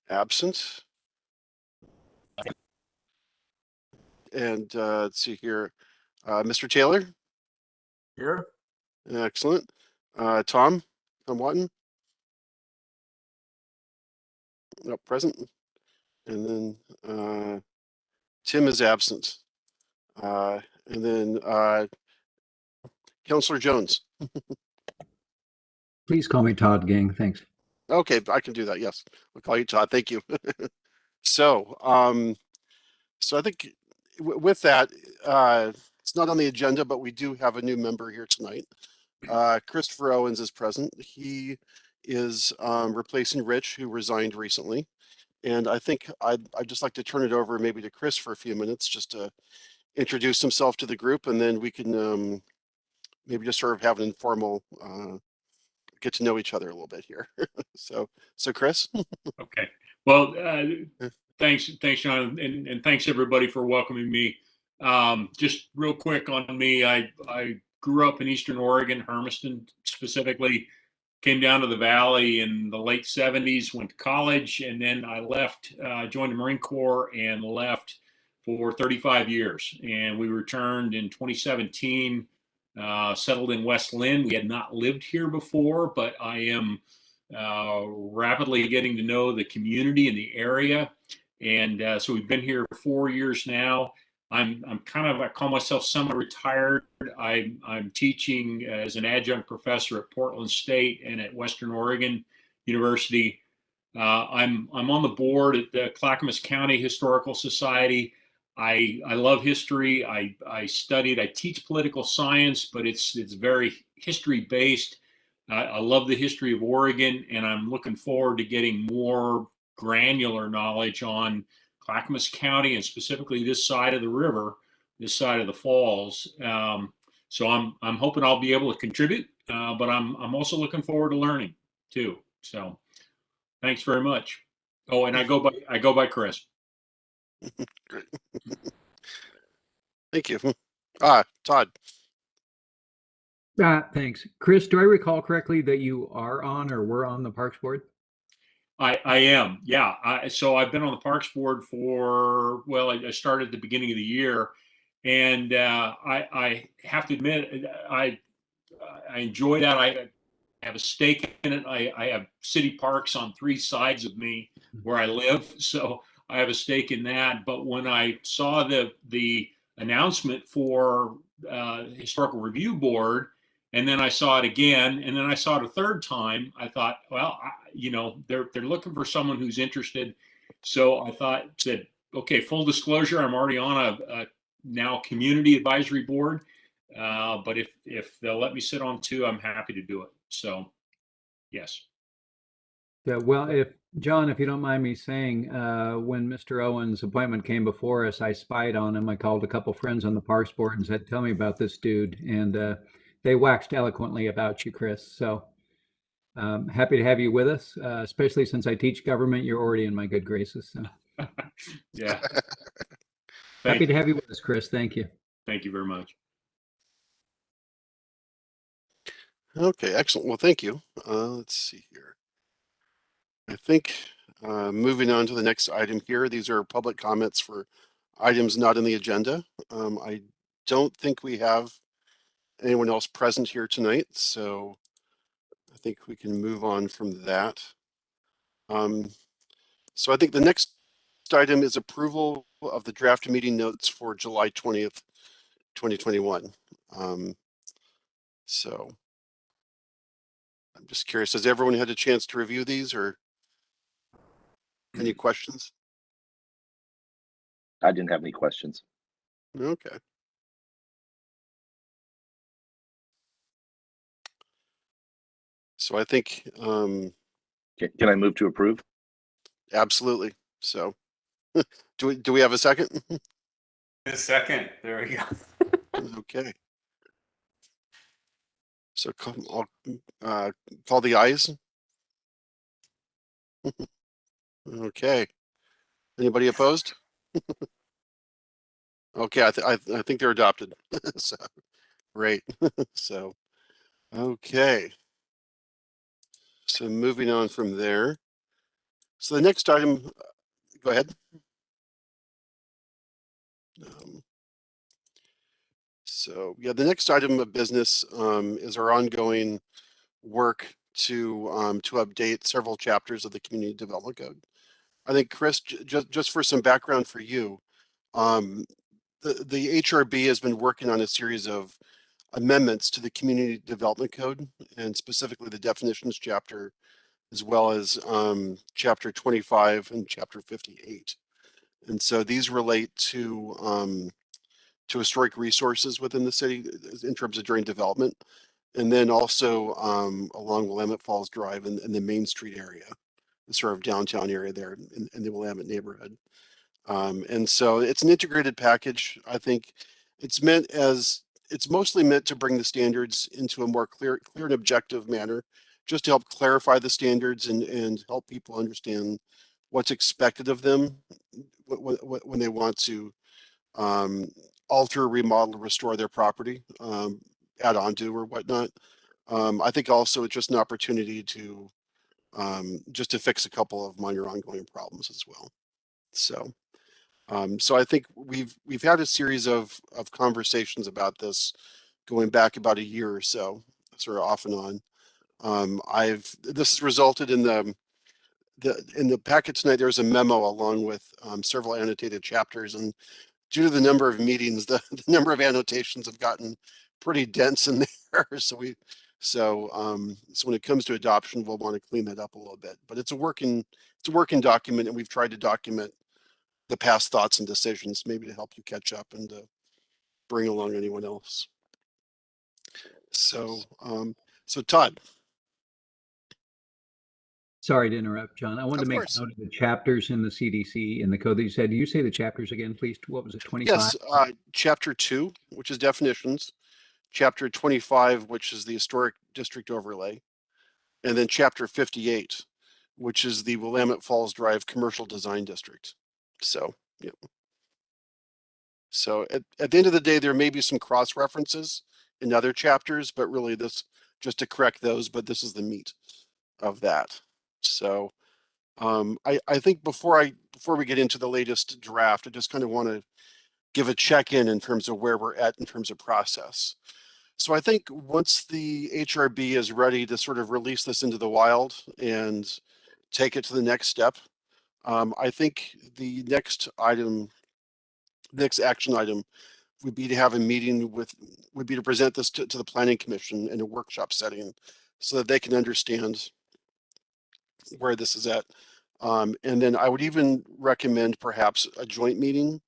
absent. And let's see here. Mr. Taylor? Here. Excellent. Tom Watton? No, present. And then Tim is absent. And then Councillor Jones. Please call me Todd, gang. Thanks. Okay, I can do that. Yes, we'll call you Todd. Thank you. So I think with that, it's not on the agenda, but we do have a new member here tonight. Christopher Owens is present. He is replacing Rich, who resigned recently. And I think I'd just like to turn it over maybe to Chris for a few minutes just to introduce himself to the group, and then we can maybe just sort of have an informal get to know each other a little bit here. so Chris. Okay. Well, thanks, Sean, and thanks everybody for welcoming me. Just real quick on me, I grew up in Eastern Oregon, Hermiston specifically. Came down to the Valley in the late 70s, went to college, and then I left, joined the Marine Corps and left for 35 years. And we returned in 2017, settled in West Linn. We had not lived here before, but I am rapidly getting to know the community and the area. And so we've been here for 4 years now. I'm kind of, I call myself semi-retired. I'm teaching as an adjunct professor at Portland State and at Western Oregon University. I'm on the board at the Clackamas County Historical Society. I love history. I teach political science, but it's very history based. I love the history of Oregon, and I'm looking forward to getting more granular knowledge on Clackamas County and specifically this side of the river, this side of the falls. So I'm hoping I'll be able to contribute, but I'm also looking forward to learning too. So thanks very much. Oh, and I go by Chris. Great. Thank you. Todd. Thanks. Chris, do I recall correctly that you are on or were on the Parks Board? I am, yeah. So I've been on the Parks Board for, well, I started at the beginning of the year, and I have to admit, I enjoy that. I have a stake in it. I have city parks on 3 sides of me where I live, so I have a stake in that. But when I saw the announcement for Historical Review Board, and then I saw it again, and then I saw it a third time, I thought, well, they're looking for someone who's interested. So I said, okay, full disclosure, I'm already on a now community advisory board. But if they'll let me sit on 2, I'm happy to do it. So, yes. Yeah, well, John, if you don't mind me saying, when Mr. Owens' appointment came before us, I spied on him. I called a couple friends on the Parks Board and said, tell me about this dude. And they waxed eloquently about you, Chris. So happy to have you with us, especially since I teach government. You're already in my good graces. So. Yeah. Happy to have you with us, Chris. Thank you. Thank you very much. Okay, excellent. Well, thank you. Let's see here. I think moving on to the next item here, these are public comments for items not in the agenda. I don't think we have anyone else present here tonight, so I think we can move on from that. So I think the next item is approval of the draft meeting notes for July 20th, 2021. So I'm just curious, has everyone had a chance to review these, or any questions? I didn't have any questions. Okay. So I think Can I move to approve? absolutely. So do we have a second? A second. There we go. Okay. So I'll call the ayes. Okay. Anybody opposed? Okay, I think they're adopted. So great. So okay. So moving on from there, So the next item, go ahead. So yeah, the next item of business is our ongoing work to update several chapters of the Community Development Code. I think Chris, just for some background for you, the HRB has been working on a series of amendments to the Community Development Code, and specifically the definitions chapter, as well as chapter 25 and chapter 58. And so these relate to historic resources within the city in terms of during development, and then also along Willamette Falls Drive in the Main Street area, the sort of downtown area there in the Willamette neighborhood. And so it's an integrated package. I think it's mostly meant to bring the standards into a more clear and objective manner, just to help clarify the standards and help people understand what's expected of them when they want to alter, remodel, restore their property, add on to or whatnot. I think also it's just an opportunity to just to fix a couple of minor ongoing problems as well. So. So I think we've had a series of conversations about this going back about a year or so, sort of off and on. This has resulted in the packet tonight. There's a memo along with several annotated chapters, and due to the number of meetings, the number of annotations have gotten pretty dense in there. So when it comes to adoption, we'll want to clean that up a little bit. But it's a working document, and we've tried to document the past thoughts and decisions, maybe to help you catch up and to bring along anyone else. So, so Todd. Sorry to interrupt, John. I wanted Of to make course. note of the chapters in the CDC in the code that you said. Do you say the chapters again, please? What was it, 25? Yes, chapter 2, which is definitions, chapter 25, which is the historic district overlay, and then chapter 58, which is the Willamette Falls Drive commercial design district. So, yeah. So at the end of the day, there may be some cross references in other chapters, but really this just to correct those, but this is the meat of that. So I think before we get into the latest draft, I just kind of want to give a check-in in terms of where we're at in terms of process. So I think once the HRB is ready to sort of release this into the wild and take it to the next step, I think the next action item would be to have a meeting would be to present this to the Planning Commission in a workshop setting so that they can understand where this is at. And then I would even recommend perhaps a joint meeting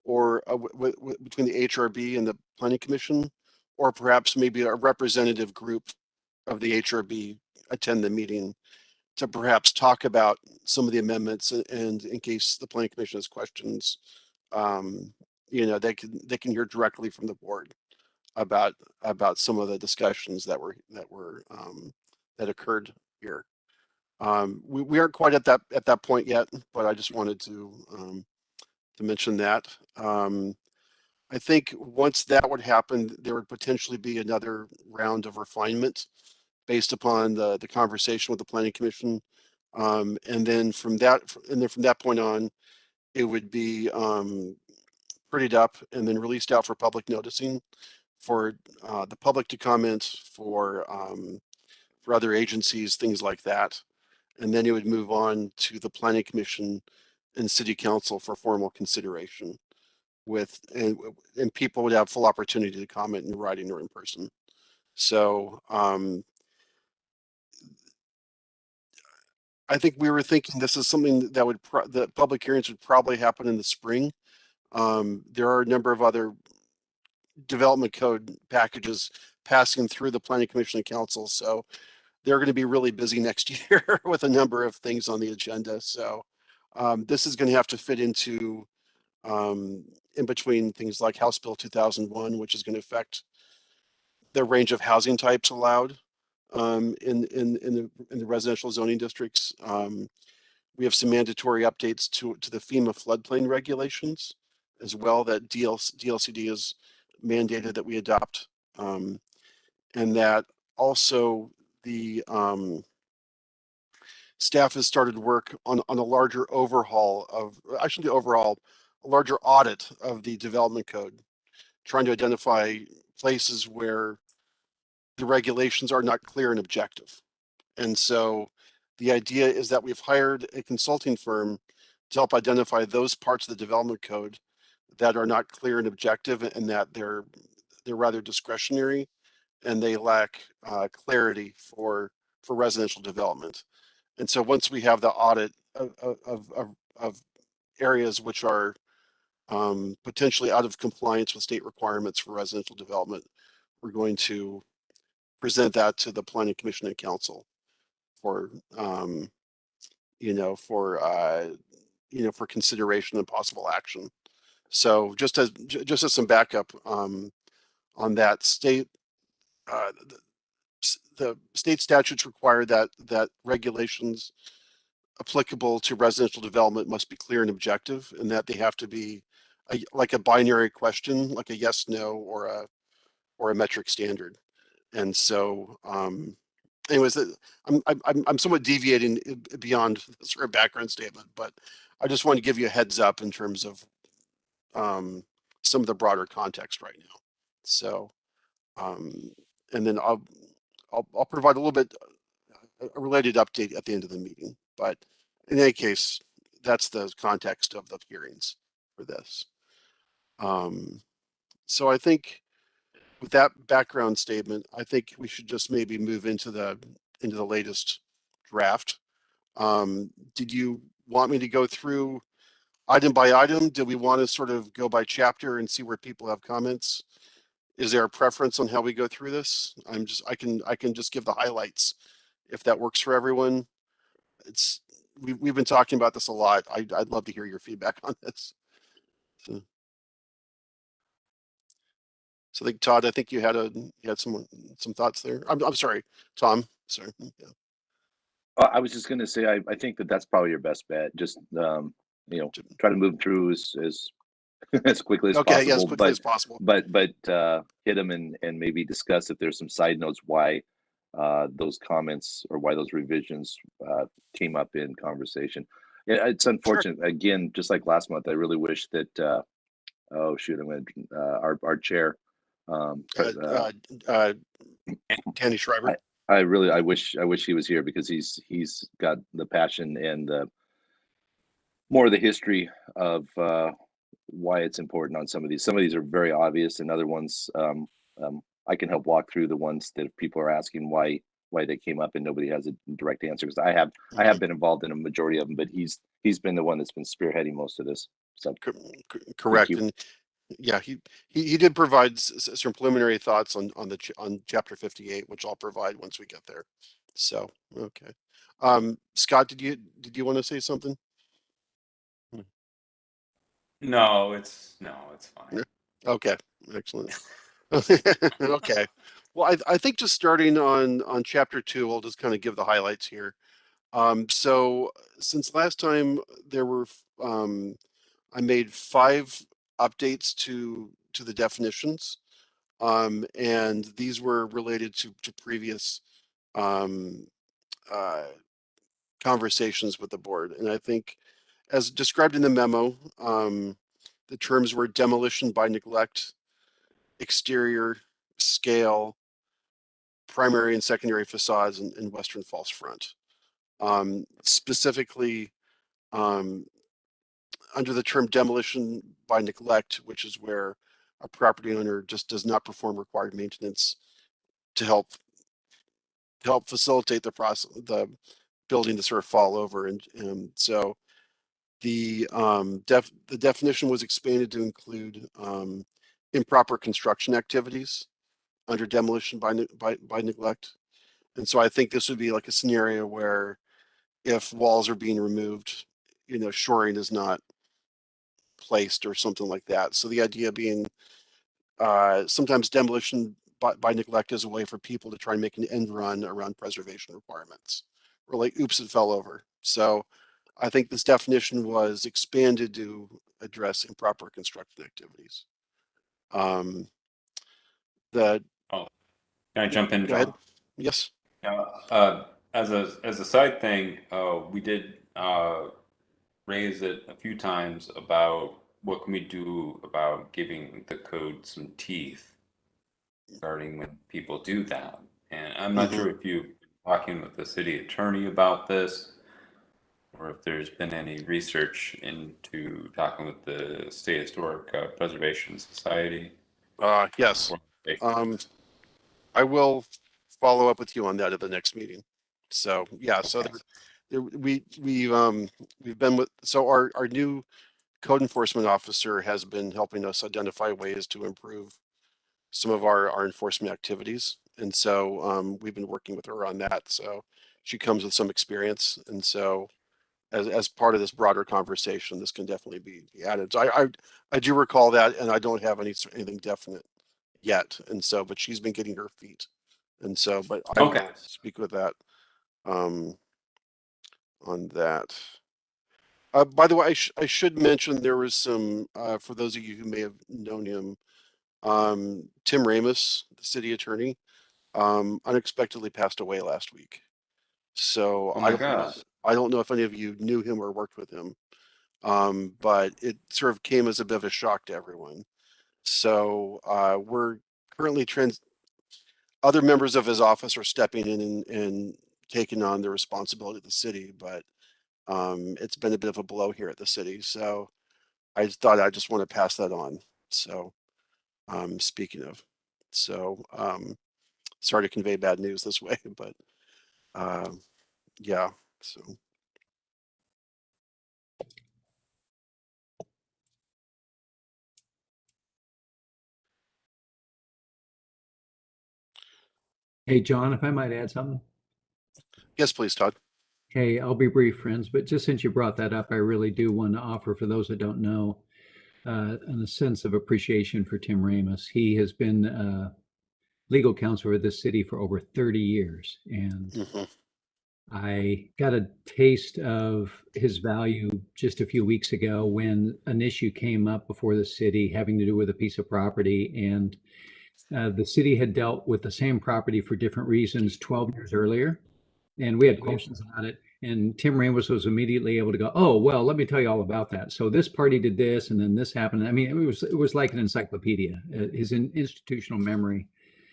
or between the HRB and the Planning Commission, or perhaps maybe a representative group of the HRB attend the meeting to perhaps talk about some of the amendments, and in case the Planning Commission has questions, you know, they can hear directly from the board about some of the discussions that occurred here. We aren't quite at that point yet, but I just wanted to mention that. I think once that would happen, there would potentially be another round of refinement based upon the conversation with the Planning Commission. And then from that point on, it would be prettied up and then released out for public noticing for the public to comment, for other agencies, things like that. And then it would move on to the Planning Commission and City Council for formal consideration and people would have full opportunity to comment in writing or in person. So I think we were thinking this is something that the public hearings would probably happen in the spring. There are a number of other development code packages passing through the Planning Commission and Council, so they're going to be really busy next year with a number of things on the agenda. So this is going to have to fit into in between things like House Bill 2001, which is going to affect the range of housing types allowed in the residential zoning districts. We have some mandatory updates to the FEMA floodplain regulations as well that DLCD is mandated that we adopt, and that also the staff has started work on a larger overhaul of, actually overall, a larger audit of the development code, trying to identify places where the regulations are not clear and objective. And so the idea is that we've hired a consulting firm to help identify those parts of the development code that are not clear and objective, and that they're rather discretionary, and they lack clarity for residential development. And so once we have the audit of areas which are potentially out of compliance with state requirements for residential development, we're going to present that to the Planning Commission and Council for for consideration and possible action. So just as some backup on that, the state statutes require that regulations applicable to residential development must be clear and objective, and that they have to be like a binary question, like a yes, no, or a metric standard. And so, anyways, I'm somewhat deviating beyond the sort of background statement, but I just want to give you a heads up in terms of some of the broader context right now. So, and then I'll provide a little bit a related update at the end of the meeting. But in any case, that's the context of the hearings for this. So I think with that background statement, I think we should just maybe move into the latest draft. Did you want me to go through item by item? Do we want to sort of go by chapter and see where people have comments? Is there a preference on how we go through this? I can just give the highlights if that works for everyone. We've been talking about this a lot. I'd love to hear your feedback on this. So I think Todd, I think you had some thoughts there. I'm sorry, Tom. Sorry. Yeah. I was just going to say, I think that's probably your best bet. Just try to move through as as quickly as possible. Yeah, as quickly as possible. But hit them and maybe discuss if there's some side notes why those comments or why those revisions came up in conversation. It's unfortunate. Sure. Again, just like last month, I really wish that oh shoot, I'm going to our chair, Danny Schreiber. I wish he was here, because he's got the passion and more of the history of why it's important on some of these. Some of these are very obvious, and other ones I can help walk through the ones that people are asking why they came up and nobody has a direct answer. Because I have been involved in a majority of them, but he's been the one that's been spearheading most of this. So correct. And yeah, he did provide some preliminary thoughts on chapter 58, which I'll provide once we get there. So okay, Scott, did you want to say something? No, it's fine. Okay, excellent. Okay, well, I think just starting on chapter 2, we'll just kind of give the highlights here. So since last time there were I made 5 updates to the definitions, and these were related to previous conversations with the board. And I think, as described in the memo, the terms were demolition by neglect, exterior, scale, primary and secondary facades, and western false front. Specifically, under the term demolition by neglect, which is where a property owner just does not perform required maintenance to help facilitate the process, the building to sort of fall over. And so the definition was expanded to include improper construction activities under demolition by neglect. And so I think this would be like a scenario where if walls are being removed, shoring is not placed or something like that. So the idea being sometimes demolition by neglect is a way for people to try and make an end run around preservation requirements, or like, oops, it fell over. So I think this definition was expanded to address improper construction activities. Can I jump in, Go ahead. John? Yes. as a side thing, we did raise it a few times about what can we do about giving the code some teeth regarding when people do that. And I'm not sure if you're talking with the city attorney about this, or if there's been any research into talking with the State Historic Preservation Society. Yes. Or- I will follow up with you on that at the next meeting. So yeah, so we've been with, so our new code enforcement officer has been helping us identify ways to improve some of our enforcement activities. And so we've been working with her on that. So she comes with some experience. And so as part of this broader conversation, this can definitely be added. So I do recall that, and I don't have anything definite yet. And so, but she's been getting her feet. And so, but I Okay. will speak with that on that. By the way, I should mention there was some, for those of you who may have known him, Tim Ramus, the city attorney, unexpectedly passed away last week. So Oh my gosh. I don't know if any of you knew him or worked with him, but it sort of came as a bit of a shock to everyone. So we're currently other members of his office are stepping in and taking on the responsibility of the city, but it's been a bit of a blow here at the city. So I thought I just want to pass that on. So speaking of, so sorry to convey bad news this way, but yeah. So Hey, John, if I might add something. yes, please, Todd. Hey, I'll be brief, friends, but just since you brought that up, I really do want to offer, for those that don't know, a sense of appreciation for Tim Ramus. He has been legal counsel of this city for over 30 years, and I got a taste of his value just a few weeks ago when an issue came up before the city having to do with a piece of property, and the city had dealt with the same property for different reasons 12 years earlier. And we had questions about it. And Tim Ramos was immediately able to go, oh, well, let me tell you all about that. So this party did this, and then this happened. I mean, it was like an encyclopedia. His institutional memory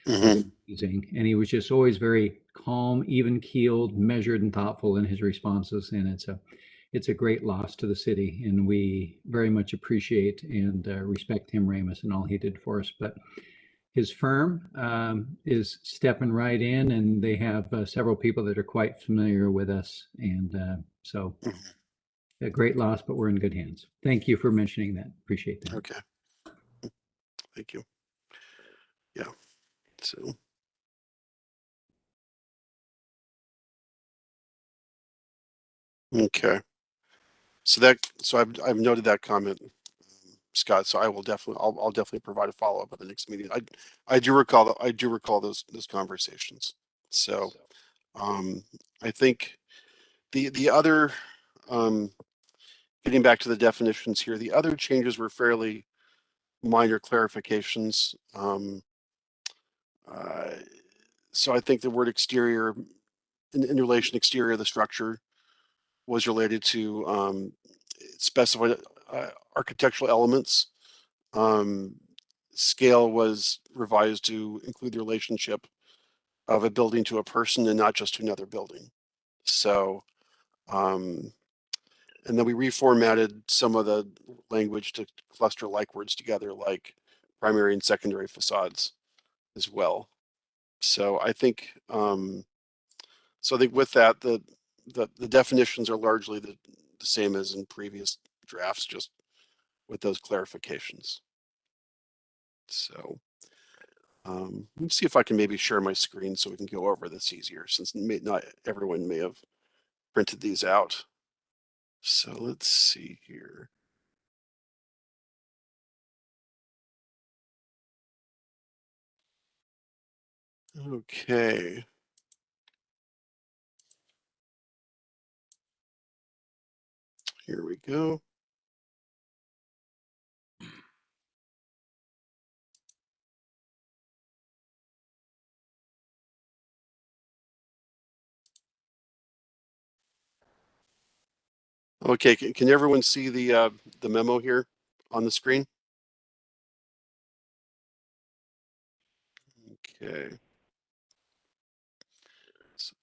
was amazing, and he was just always very calm, even keeled, measured, and thoughtful in his responses. And it's a great loss to the city, and we very much appreciate and respect Tim Ramos and all he did for us. But his firm is stepping right in, and they have several people that are quite familiar with us. And so a great loss, but we're in good hands. Thank you for mentioning that. Appreciate that. Okay. Thank you. Yeah. So. Okay. So I've noted that comment, Scott. So I will definitely I'll definitely provide a follow up at the next meeting. I do recall those conversations. So I think the other getting back to the definitions here, the other changes were fairly minor clarifications. So I think the word exterior in relation to exterior of the structure was related to specified architectural elements. Scale was revised to include the relationship of a building to a person and not just to another building. So, and then we reformatted some of the language to cluster like words together, like primary and secondary facades as well. So I think, so I think with that, the definitions are largely the same as in previous drafts, just with those clarifications. So let's see if I can maybe share my screen so we can go over this easier, since not everyone may have printed these out. So let's see here. Okay. Here we go. Okay, can everyone see the memo here on the screen? Okay. So,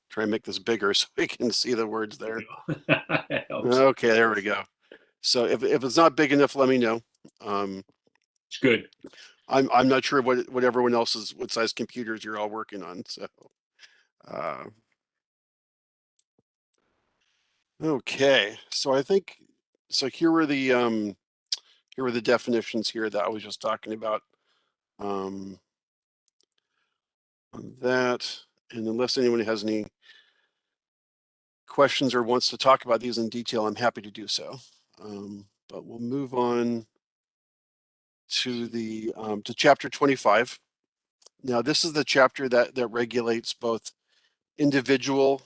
try and make this bigger so we can see the words there. That helps. Okay, there we go. So if it's not big enough, let me know. It's good. I'm not sure what everyone else's what size computers you're all working on. So okay, so I think here were the definitions here that I was just talking about. On that, and unless anyone has any questions or wants to talk about these in detail, I'm happy to do so. But we'll move on to the to chapter 25. Now, this is the chapter that regulates both individual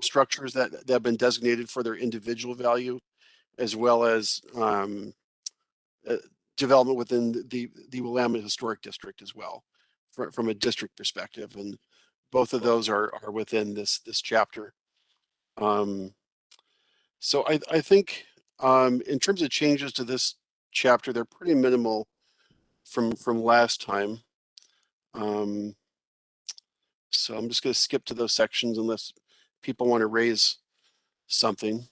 structures that have been designated for their individual value, as well as development within the Willamette Historic District as well, from a district perspective, and both of those are within this chapter. So I think in terms of changes to this chapter, they're pretty minimal from last time. So I'm just going to skip to those sections unless people want to raise something.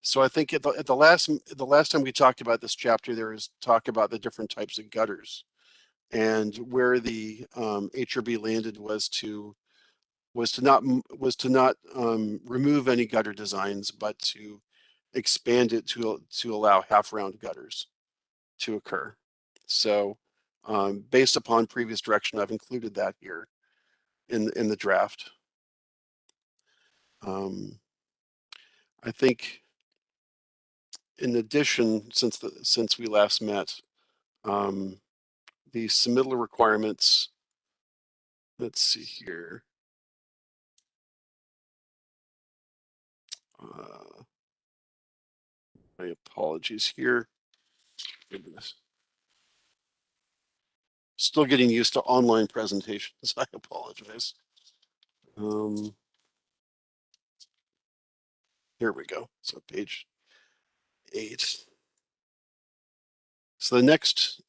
So I think at the last time we talked about this chapter, there was talk about the different types of gutters, and where the HRB landed was to not remove any gutter designs, but to expand it to allow half round gutters to occur. So based upon previous direction, I've included that here in the draft. I think in addition, since we last met, the submittal requirements, let's see here. My apologies here. Goodness. Still getting used to online presentations. I apologize. Here we go. So page 8. So the next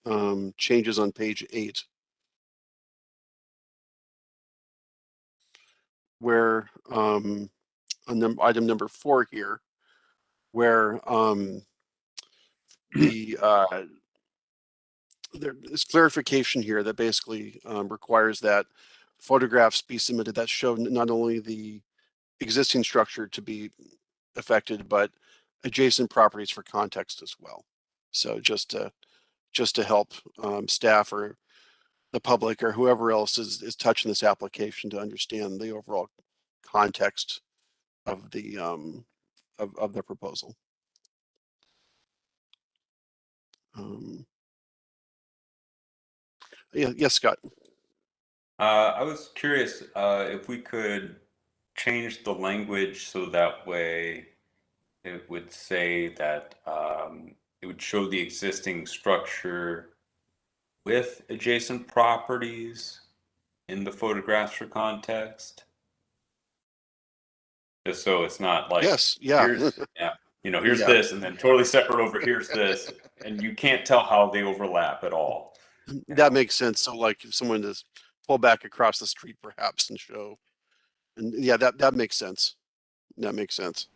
changes on page 8, where on item number 4 here, where there's clarification here that basically requires that photographs be submitted that show not only the existing structure to be affected, but adjacent properties for context as well. So just to help staff or the public or whoever else is touching this application to understand the overall context of the of the proposal. Yeah, yes, Scott. I was curious if we could change the language so that way it would say that it would show the existing structure with adjacent properties in the photographs for context. Just so it's not like, Yes, yeah. here's, yeah, here's Yeah. this, and then totally separate over here's this, and you can't tell how they overlap at all. That makes sense. So like if someone just pull back across the street perhaps and show, and yeah, that makes sense. That makes sense.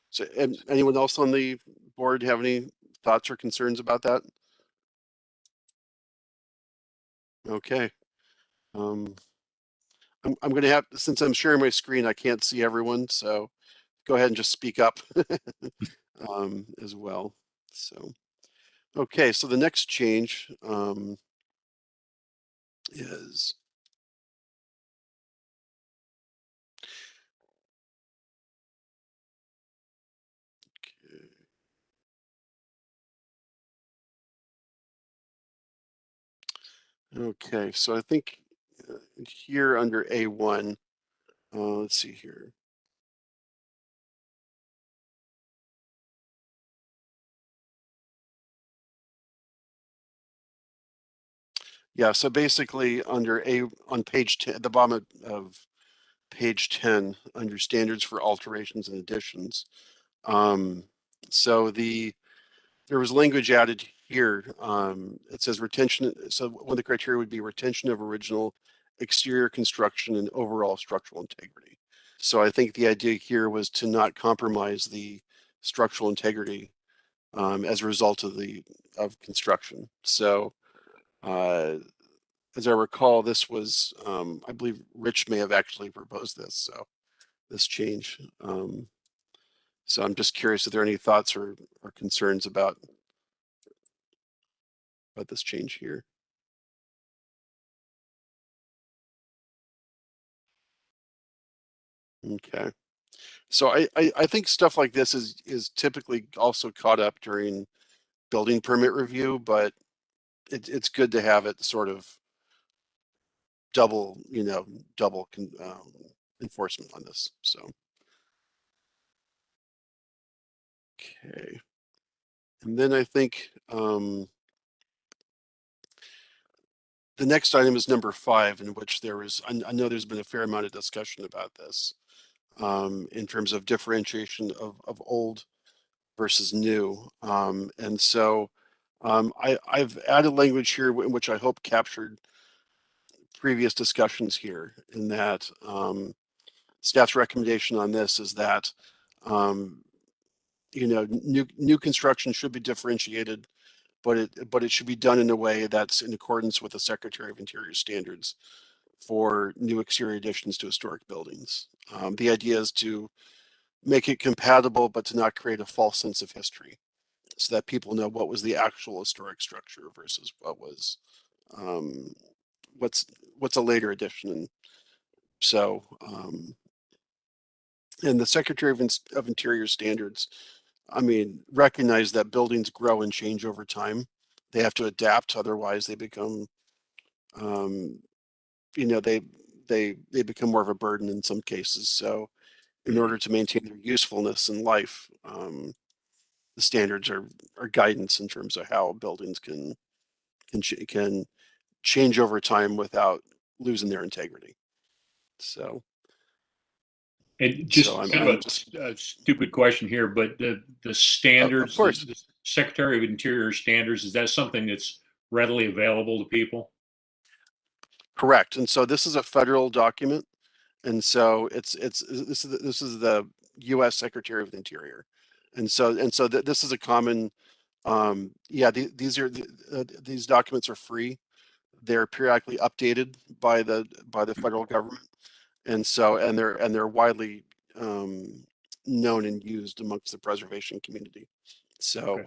So anyone else on the board have any thoughts or concerns about that? Okay. I'm going to have, since I'm sharing my screen, I can't see everyone. So go ahead and just speak up as well. So, okay. So the next change is okay. So I think here under A1, let's see here. Yeah, so basically under on page 10, at the bottom of page 10, under standards for alterations and additions. So there was language added here. It says retention. So one of the criteria would be retention of original exterior construction and overall structural integrity. So I think the idea here was to not compromise the structural integrity as a result of construction. So as I recall, this was, I believe Rich may have actually proposed this, so this change. So I'm just curious if there are any thoughts or concerns about this change here. Okay. So I think stuff like this is typically also caught up during building permit review, but it's good to have it sort of double enforcement on this. So okay. And then I think the next item is number 5, in which there was, I know there's been a fair amount of discussion about this in terms of differentiation of old versus new. And so I've added language here in which I hope captured previous discussions here, in that staff's recommendation on this is that new construction should be differentiated, but it should be done in a way that's in accordance with the Secretary of Interior standards for new exterior additions to historic buildings. The idea is to make it compatible, but to not create a false sense of history, so that people know what was the actual historic structure versus what was what's a later addition. And so and the Secretary of Interior standards, I mean, recognize that buildings grow and change over time. They have to adapt, otherwise they become they become more of a burden in some cases. So in order to maintain their usefulness in life, the standards are guidance in terms of how buildings can change over time without losing their integrity. So, And just I'm kind of just a stupid question here, but the standards, of course, the Secretary of Interior standards, is that something that's readily available to people? correct. And so this is a federal document, and so this is the U.S. Secretary of the Interior, and so this is a common. These documents are free. They're periodically updated by the federal government, and so they're widely known and used amongst the preservation community. So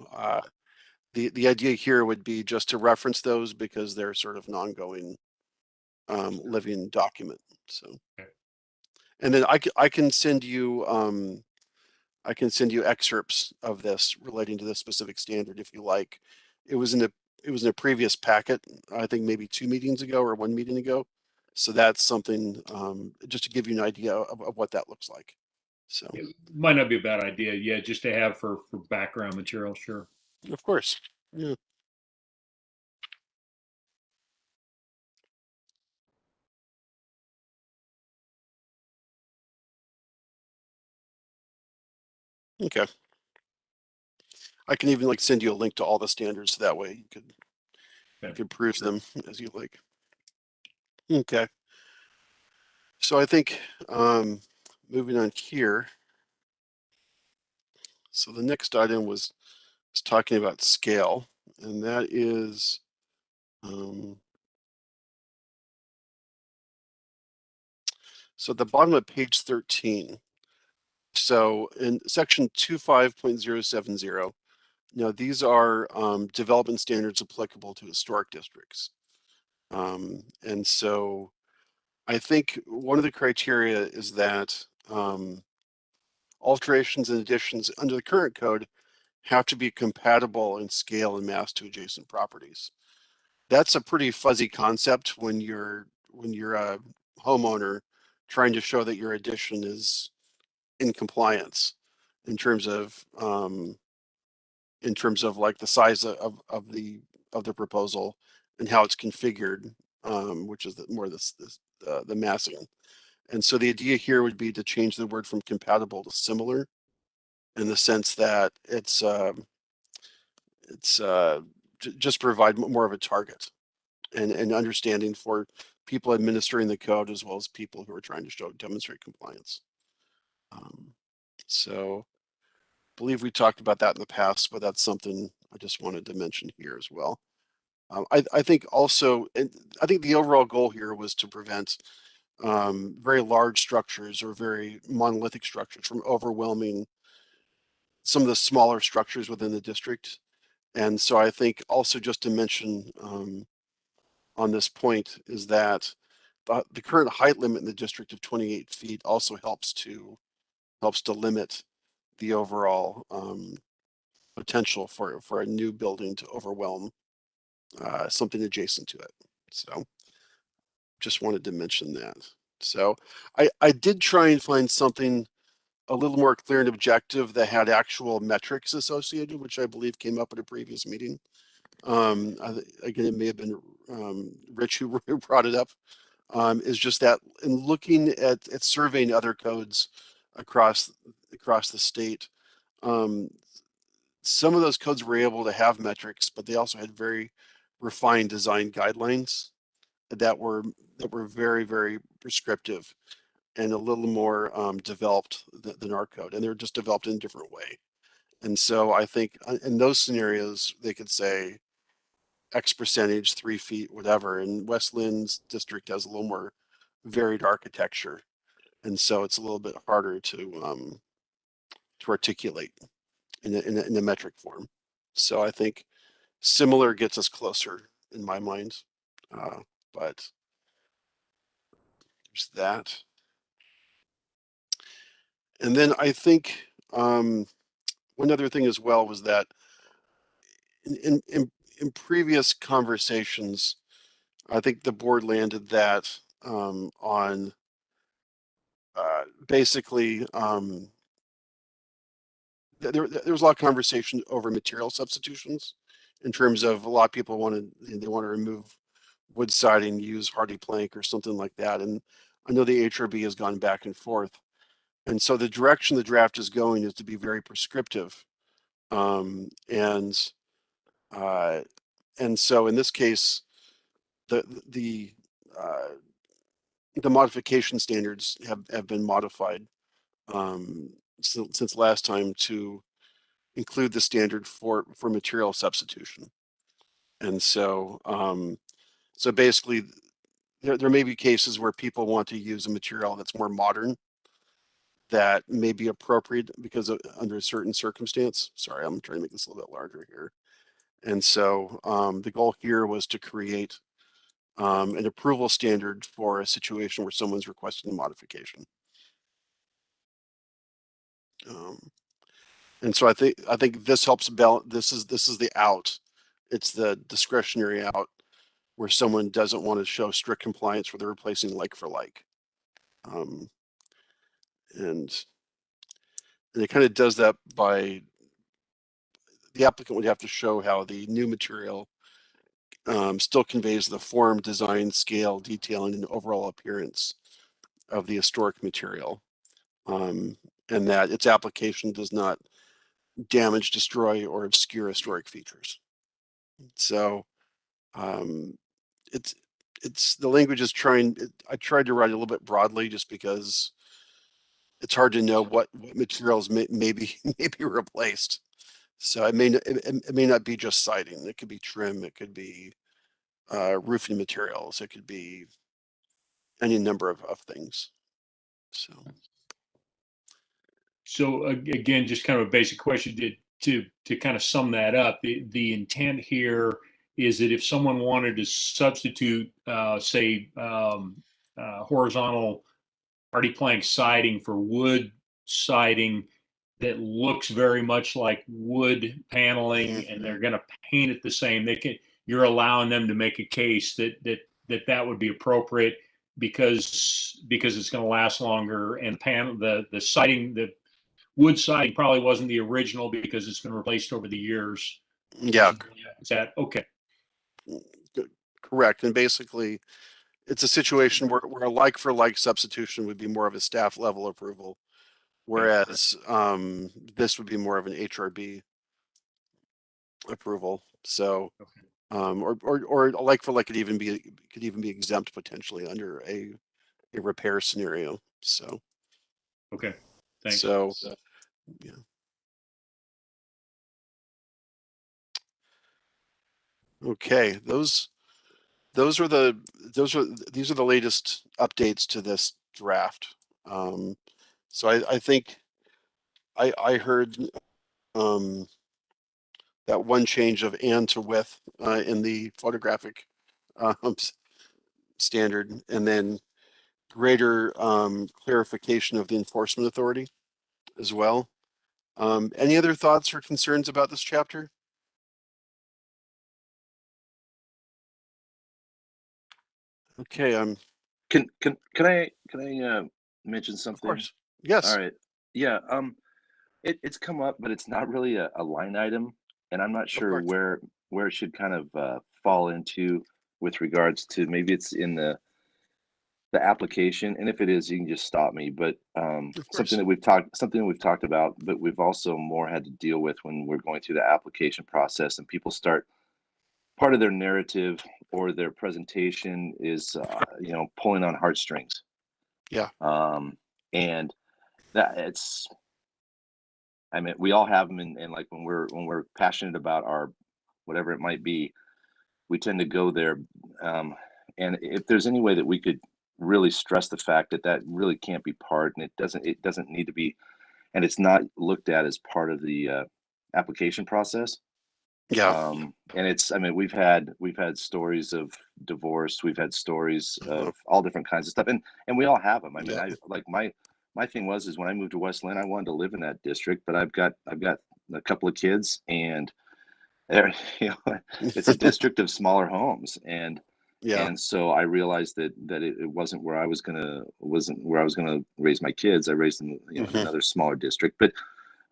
the idea here would be just to reference those because they're sort of an ongoing living document. So, and then I can send you excerpts of this relating to this specific standard if you like. It was in a previous packet, I think maybe 2 meetings ago or 1 meeting ago. So that's something just to give you an idea of what that looks like. So It might not be a bad idea, yeah, just to have for background material, sure. of course, yeah. Okay. I can even send you a link to all the standards, so that way you could peruse them as you like. Okay. So I think moving on here. So the next item was talking about scale, and that is so at the bottom of page 13. So in section 25.070, these are development standards applicable to historic districts. And so I think one of the criteria is that alterations and additions under the current code have to be compatible in scale and mass to adjacent properties. That's a pretty fuzzy concept when you're a homeowner trying to show that your addition is in compliance in terms of like the size of the proposal and how it's configured, which is more the massing. And so the idea here would be to change the word from compatible to similar, in the sense that it's just provide more of a target and understanding for people administering the code, as well as people who are trying to demonstrate compliance. So I believe we talked about that in the past, but that's something I just wanted to mention here as well. I think also, and I think the overall goal here was to prevent very large structures or very monolithic structures from overwhelming some of the smaller structures within the district. And so I think also, just to mention on this point, is that the current height limit in the district of 28 feet also helps to limit the overall potential for a new building to overwhelm something adjacent to it. So just wanted to mention that. So I did try and find something a little more clear and objective that had actual metrics associated, which I believe came up at a previous meeting. Again, it may have been Rich who brought it up. Is just that in looking at surveying other codes across the state, some of those codes were able to have metrics, but they also had very refined design guidelines that were very, very prescriptive and a little more developed than our code, and they're just developed in a different way. And so I think in those scenarios, they could say X percentage, 3 feet, whatever. And West Lynn's district has a little more varied architecture, and so it's a little bit harder to articulate in a metric form. So I think similar gets us closer in my mind, but there's that. And then I think one other thing as well was that in previous conversations, I think the board landed that on basically there was a lot of conversation over material substitutions, in terms of a lot of people want to remove wood siding, use hardy plank or something like that. And I know the HRB has gone back and forth. And so the direction the draft is going is to be very prescriptive. And so in this case, the modification standards have been modified since last time to include the standard for material substitution. And so so basically there may be cases where people want to use a material that's more modern, that may be appropriate because under a certain circumstance. Sorry, I'm trying to make this a little bit larger here. And so the goal here was to create an approval standard for a situation where someone's requesting a modification. And so I think this helps balance. This is the out. It's the discretionary out, where someone doesn't want to show strict compliance, where they're replacing like for like. And it kind of does that by the applicant would have to show how the new material still conveys the form, design, scale, detailing, and overall appearance of the historic material, and that its application does not damage, destroy, or obscure historic features. So it's the language is I tried to write a little bit broadly, just because it's hard to know what materials may be replaced. So it may not be just siding. It could be trim. It could be roofing materials. It could be any number of things. So again, just kind of a basic question to kind of sum that up. The intent here is that if someone wanted to substitute, say, horizontal hardy plank siding for wood siding that looks very much like wood paneling, and they're going to paint it the same, you're allowing them to make a case that would be appropriate because it's going to last longer, and the siding, the wood siding probably wasn't the original because it's been replaced over the years. Yeah. Is that okay? Correct. And basically, it's a situation where a like for like substitution would be more of a staff level approval, whereas this would be more of an HRB approval. So, or a like for like could even be exempt potentially under a repair scenario. So, Okay, thanks. so yeah. Okay, these are the latest updates to this draft. So I think I heard that one change of and to with in the photographic standard, and then greater clarification of the enforcement authority as well. Any other thoughts or concerns about this chapter? Okay, Can I mention of something? course. Yes. All right. Yeah. It's come up, but it's not really a line item, and I'm not sure course. where it should kind of fall into with regards to, maybe it's in the application, and if it is, you can just stop me. But something that we've talked about, but we've also more had to deal with when we're going through the application process, and people start, part of their narrative or their presentation is pulling on heartstrings. Yeah. And that it's, I mean, we all have them, and like when we're passionate about our whatever it might be, we tend to go there. And if there's any way that we could really stress the fact that that really can't be part, and it doesn't need to be, and it's not looked at as part of the application process. Yeah. And it's, I mean, we've had stories of divorce, we've had stories of all different kinds of stuff, and we all have them. I mean, Yeah. I like my thing is when I moved to West Linn, I wanted to live in that district, but I've got a couple of kids, and there, it's a district of smaller homes, and Yeah. and so I realized that it wasn't where I was gonna raise my kids. I raised them, in another smaller district, but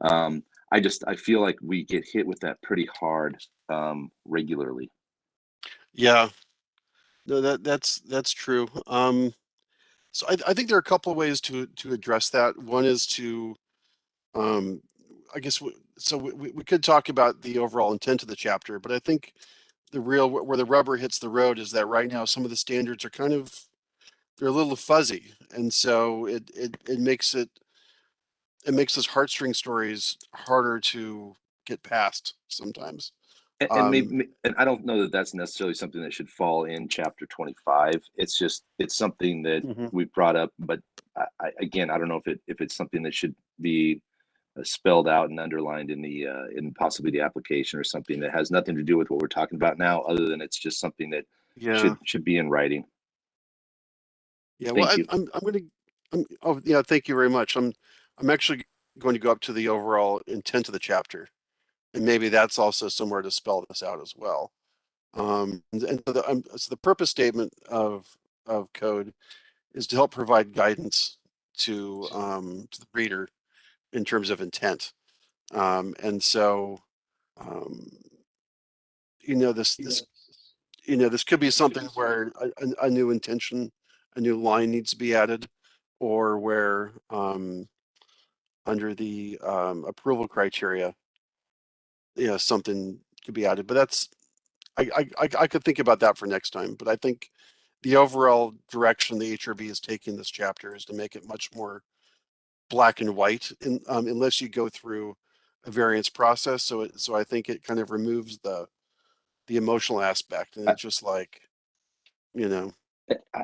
I feel like we get hit with that pretty hard regularly. Yeah. No, that's true. So I think there are a couple of ways to address that. One is to, I guess, we could talk about the overall intent of the chapter, but I think where the rubber hits the road is that right now some of the standards are they're a little fuzzy, and so it makes those heartstring stories harder to get past sometimes. And maybe, and I don't know that that's necessarily something that should fall in chapter 25. It's something that we've brought up, but again, I don't know if it's something that should be spelled out and underlined in the in possibly the application, or something that has nothing to do with what we're talking about now, other than it's just something that should be in writing. Yeah, Thank well, you. oh yeah, thank you very much. I'm actually going to go up to the overall intent of the chapter, and maybe that's also somewhere to spell this out as well. And so the purpose statement of code is to help provide guidance to the reader in terms of intent. And so, this could be something where a new intention, a new line needs to be added, or where under the approval criteria, something could be added. But that's I could think about that for next time. But I think the overall direction the HRB is taking this chapter is to make it much more black and white, unless you go through a variance process. So I think it kind of removes the emotional aspect, and it's just like,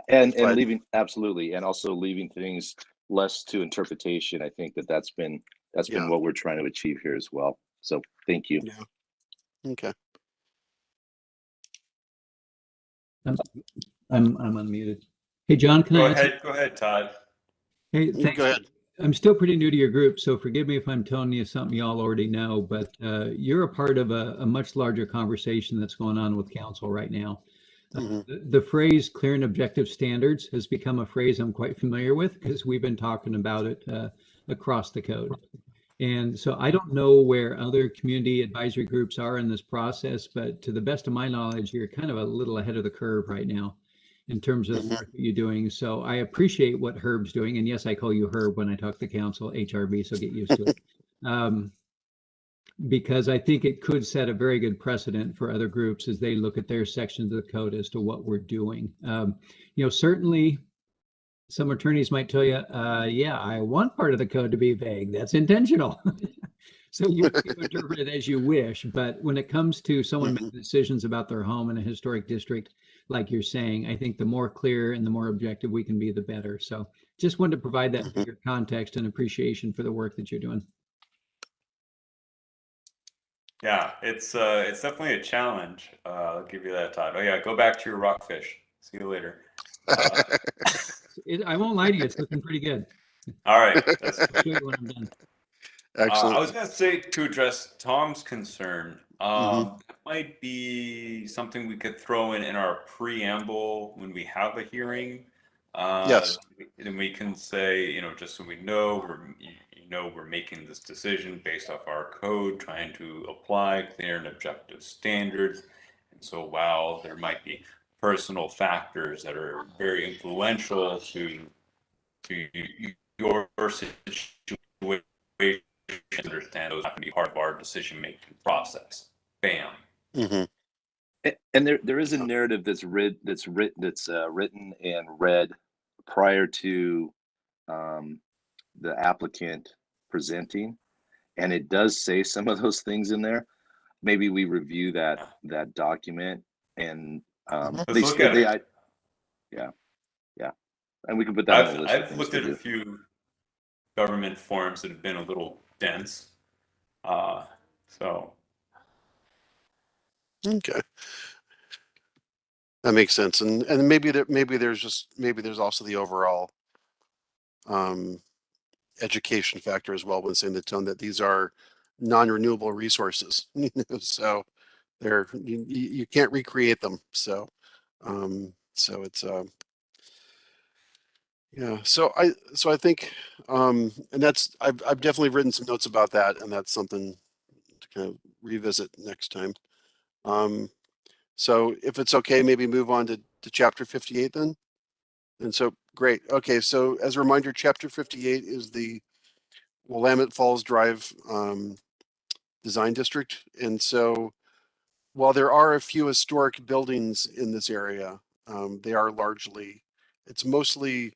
And but leaving, absolutely, and also leaving things less to interpretation. I think that's been yeah. what we're trying to achieve here as well. So thank you. Yeah. Okay. I'm unmuted. Hey, John, can I ask? Go ahead, Todd. Hey, You thanks. go ahead. I'm still pretty new to your group, so forgive me if I'm telling you something you all already know, but you're a part of a much larger conversation that's going on with council right now. The phrase clear and objective standards has become a phrase I'm quite familiar with, because we've been talking about it across the code. And so I don't know where other community advisory groups are in this process, but to the best of my knowledge, you're kind of a little ahead of the curve right now in terms of the work that you're doing. So I appreciate what Herb's doing. And yes, I call you Herb when I talk to council, HRB, so get used to it. Because I think it could set a very good precedent for other groups as they look at their sections of the code as to what we're doing. Certainly some attorneys might tell you, yeah, I want part of the code to be vague. That's intentional. So you interpret it as you wish. But when it comes to someone making decisions about their home in a historic district, like you're saying, I think the more clear and the more objective we can be, the better. So just wanted to provide that bigger context and appreciation for the work that you're doing. Yeah, it's definitely a challenge. I'll give you that, Todd. Oh yeah, go back to your rockfish. See you later. I won't lie to you, it's looking pretty good. All right. That's I'll show you when I'm done. Excellent. I was going to say, to address Tom's concern, Mhm. that might be something we could throw in our preamble when we have a hearing. Yes. And we can say, just so we know, we're making this decision based off our code, trying to apply clear and objective standards. And so while there might be personal factors that are very influential to your situation, understand those have to be part of our decision-making process. Bam. hmm And there is a narrative that's written and read prior to the applicant presenting, and it does say some of those things in there. Maybe we review that document, and Let's look at it. yeah, and we can put that on the list of I've things looked to at a do. few government forms that have been a little dense. So Okay. That makes sense. And maybe there's also the overall education factor as well when saying the tone that these are non-renewable resources. So you can't recreate them. So it's yeah. So I think and I've definitely written some notes about that, and that's something to kind of revisit next time. So if it's okay, maybe move on to chapter 58 then. And so, great. Okay, so as a reminder, chapter 58 is the Willamette Falls Drive design district. And so while there are a few historic buildings in this area, they are it's mostly,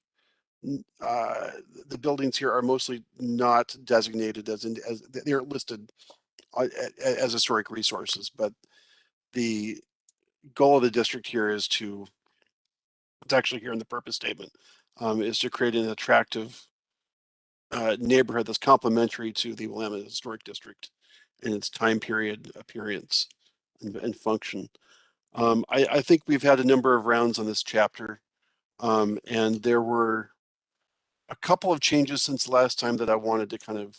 the buildings here are mostly not designated as they're listed as historic resources, but the goal of the district here is it's actually here in the purpose statement, is to create an attractive neighborhood that's complementary to the Willamette Historic District in its time period, appearance, and function. I think we've had a number of rounds on this chapter, and there were a couple of changes since last time that I wanted to kind of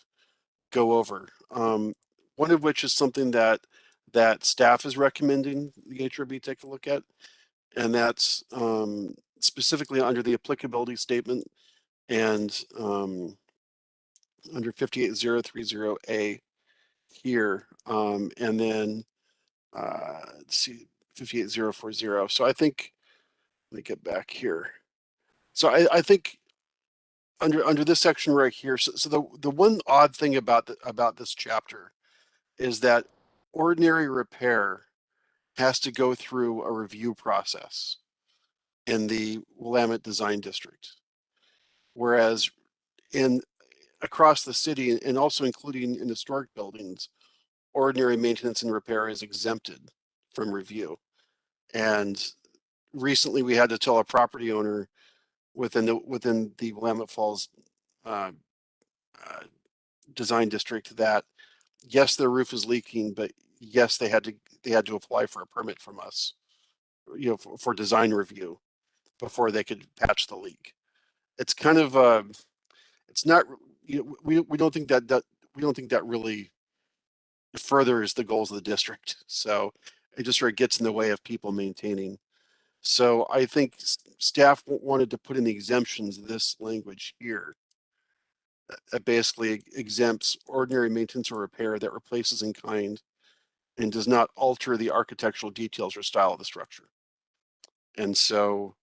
go over. One of which is something that staff is recommending the HRB take a look at, and that's specifically under the applicability statement and under 58030A here, and then let's see, 58040. So I think, let me get back here. So I think under this section right here, so the one odd thing about this chapter is that ordinary repair has to go through a review process in the Willamette Design District, whereas across the city, and also including in historic buildings, ordinary maintenance and repair is exempted from review. And recently we had to tell a property owner within the Willamette Falls design district that yes, their roof is leaking, but yes, they had to apply for a permit from us, for design review before they could patch the leak. It's kind of it's not, we don't think that really furthers the goals of the district. So it just sort of gets in the way of people maintaining. So I think staff wanted to put in the exemptions this language here, that basically exempts ordinary maintenance or repair that replaces in kind and does not alter the architectural details or style of the structure. And so,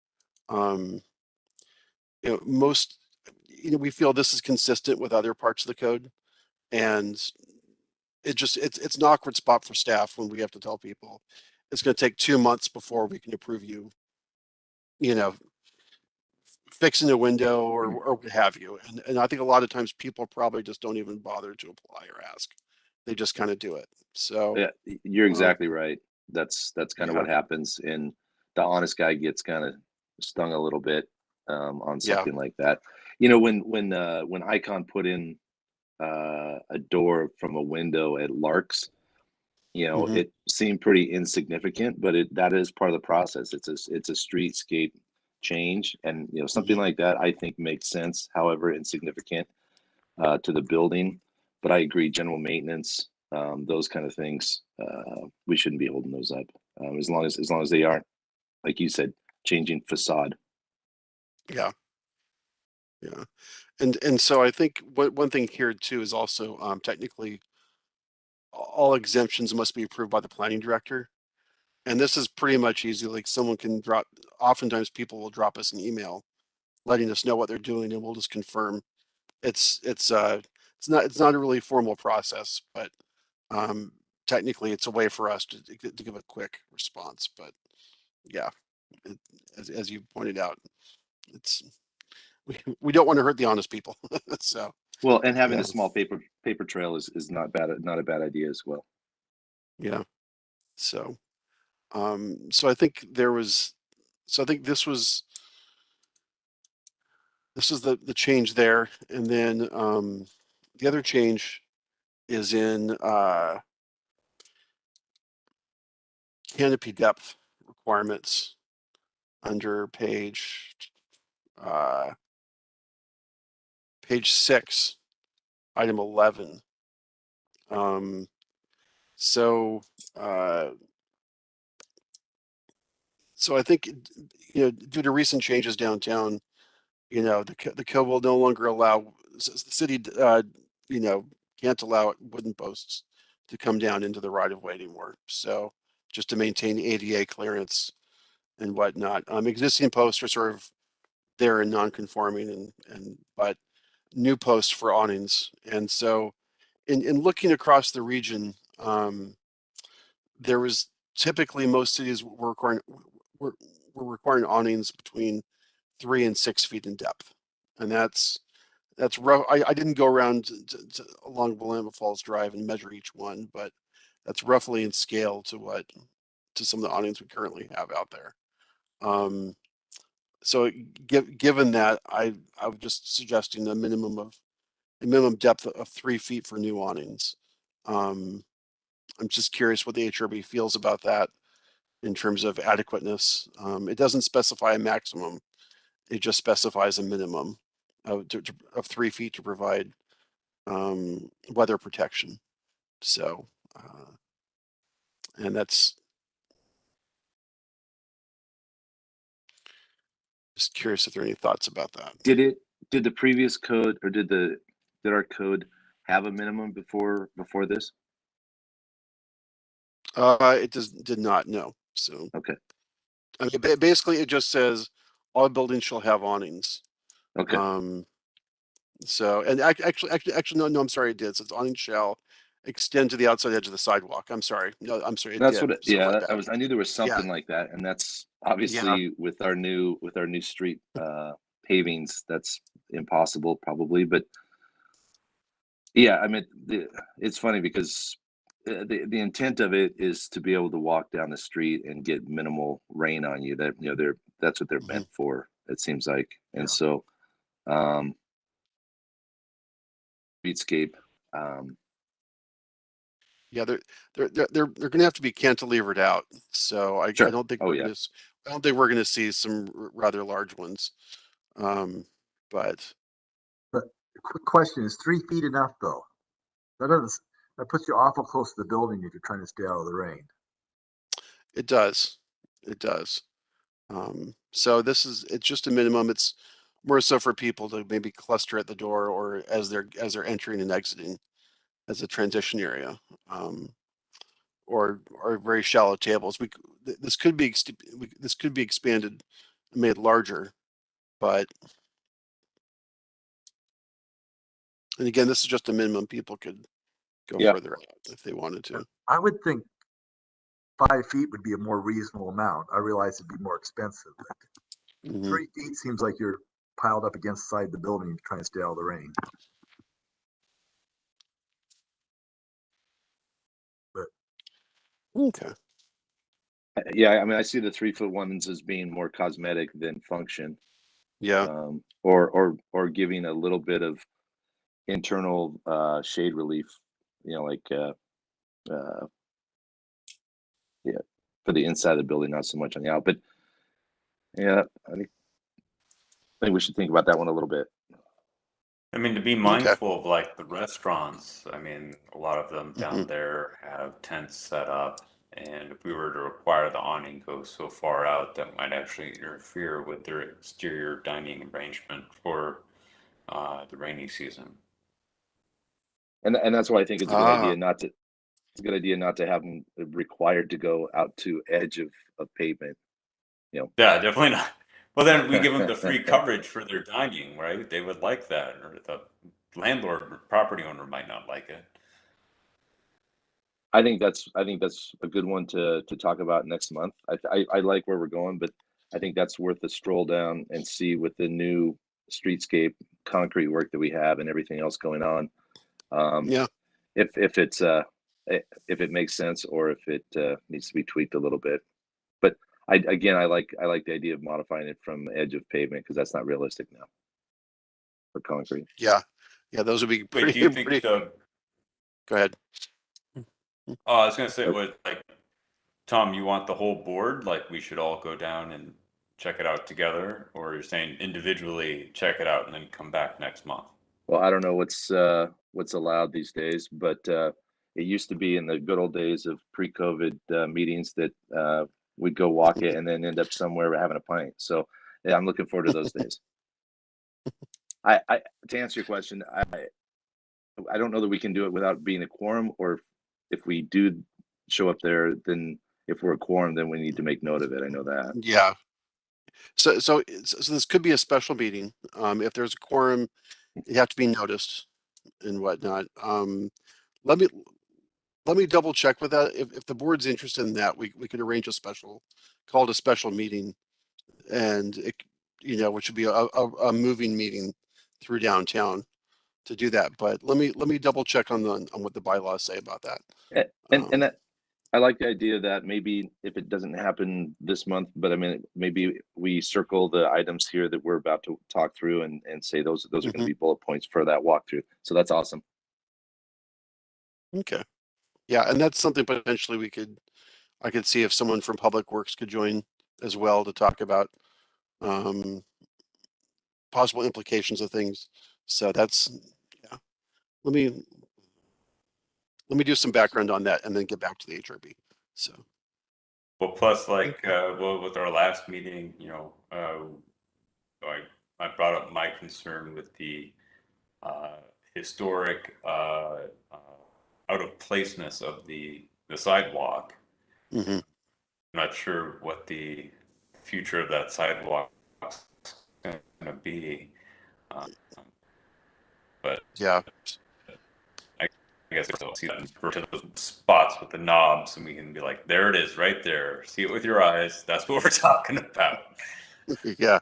we feel this is consistent with other parts of the code, and it's an awkward spot for staff when we have to tell people it's going to take 2 months before we can approve you, fixing a window or what have you. And I think a lot of times people probably just don't even bother to apply or ask. They just kind of do it. So yeah, you're exactly right. That's kind of yeah. what happens, and the honest guy gets kind of stung a little bit on something like that. When Icon put in a door from a window at Lark's, it seemed pretty insignificant, but that is part of the process. It's a streetscape change, and something like that I think makes sense, however insignificant to the building. But I agree, general maintenance, those kind of things, we shouldn't be holding those up, as long as they aren't, like you said, changing facade. Yeah. And so I think one thing here too is also technically all exemptions must be approved by the planning director. And this is pretty much easy. Like someone can oftentimes people will drop us an email letting us know what they're doing, and we'll just confirm. It's not a really formal process, but technically it's a way for us to give a quick response. But yeah, as you pointed out, we don't want to hurt the honest people. So Well, and having yeah. a small paper trail is not a bad idea as well. Yeah. So I think this was the change there. And then the other change is in canopy depth requirements under page 6, item 11. So I think due to recent changes downtown, the code will no longer allow the city can't allow wooden posts to come down into the right of way anymore. So just to maintain ADA clearance and whatnot. Existing posts are sort of there and non-conforming, but new posts for awnings. And so in looking across the region, there was typically most cities were requiring awnings between 3 and 6 feet in depth. And that's rough. I didn't go around along Willamette Falls Drive and measure each one, but that's roughly in scale to some of the awnings we currently have out there. So given that, I was just suggesting a minimum depth of 3 feet for new awnings. I'm just curious what the HRB feels about that in terms of adequateness. It doesn't specify a maximum. It just specifies a minimum of 3 feet to provide weather protection. So, and that's just curious if there are any thoughts about that. Did the previous code, or did our code have a minimum before this? It did not, no. So okay. I mean, basically, it just says all buildings shall have awnings. Okay. So, and actually, no, I'm sorry, it did. So it's awning shall extend to the outside edge of the sidewalk. I'm sorry. No, I'm sorry. That's did. what. I knew there was something like that, and that's obviously with our new street pavings, that's impossible probably. But yeah, I mean, it's funny because the intent of it is to be able to walk down the street and get minimal rain on you. That that's what they're meant for. It seems like, and so streetscape. Yeah, they're going to have to be cantilevered out. So I don't think I don't think we're going to see some rather large ones. But quick question: is 3 feet enough though? That puts you awful close to the building if you're trying to stay out of the rain. It does. So it's just a minimum. It's more so for people to maybe cluster at the door or as they're entering and exiting as a transition area. Or very shallow tables. This could be expanded and made larger, but and again, this is just a minimum. People could go Yeah. further out if they wanted to. I would think 5 feet would be a more reasonable amount. I realize it'd be more expensive, but Mhm. 3 feet seems like you're piled up against the side of the building trying to stay out of the rain. Okay. Yeah, I mean, I see the 3-foot ones as being more cosmetic than function, Yeah. or giving a little bit of internal shade relief, you know, like yeah, for the inside of the building, not so much on the out. But yeah, I think we should think about that one a little bit. I mean, to be mindful of like the restaurants, I mean, a lot of them down there have tents set up. And if we were to require the awning go so far out, that might actually interfere with their exterior dining arrangement for the rainy season. And that's why I think it's a good Ah. idea not to. It's a good idea not to have them required to go out to edge of pavement. You know. Yeah, definitely not. Well, then we give them the free coverage for their dining, right? They would like that, or the landlord or property owner might not like it. I think that's a good one to talk about next month. I like where we're going, but I think that's worth a stroll down and see with the new streetscape concrete work that we have and everything else going on. Yeah. If it makes sense or if it needs to be tweaked a little bit. But I like the idea of modifying it from edge of pavement because that's not realistic now for concrete. Yeah. Yeah. Those would be Wait, pretty. do you think Go ahead. Oh, I was gonna say, what, like, Tom, you want the whole board? Like, we should all go down and check it out together, or you're saying individually check it out and then come back next month? Well, I don't know what's allowed these days, but it used to be in the good old days of pre-COVID meetings that we'd go walk it and then end up somewhere having a pint. So yeah, I'm looking forward to those days. I to answer your question, I don't know that we can do it without being a quorum, or if we do show up there, then if we're a quorum, then we need to make note of it. I know that. Yeah. So this could be a special meeting. If there's a quorum, you have to be noticed and whatnot. Let me double check with that. If the board's interested in that, we could arrange called a special meeting, and it, which would be a moving meeting through downtown to do that. But let me double check on what the bylaws say about that. And that I like the idea that maybe if it doesn't happen this month, but I mean, maybe we circle the items here that we're about to talk through and say those are going to be bullet points for that walkthrough. So that's awesome. Okay. Yeah, and that's something potentially I could see if someone from Public Works could join as well to talk about possible implications of things. So that's, yeah. Let me do some background on that and then get back to the HRB. So. Well, plus, like, well, with our last meeting, I brought up my concern with the historic out of placeness of the sidewalk. Mhm. I'm not sure what the future of that sidewalk is going to be, but Yeah. I guess I'll see that in those spots with the knobs, and we can be like, there it is, right there. See it with your eyes. That's what we're talking about. Yeah.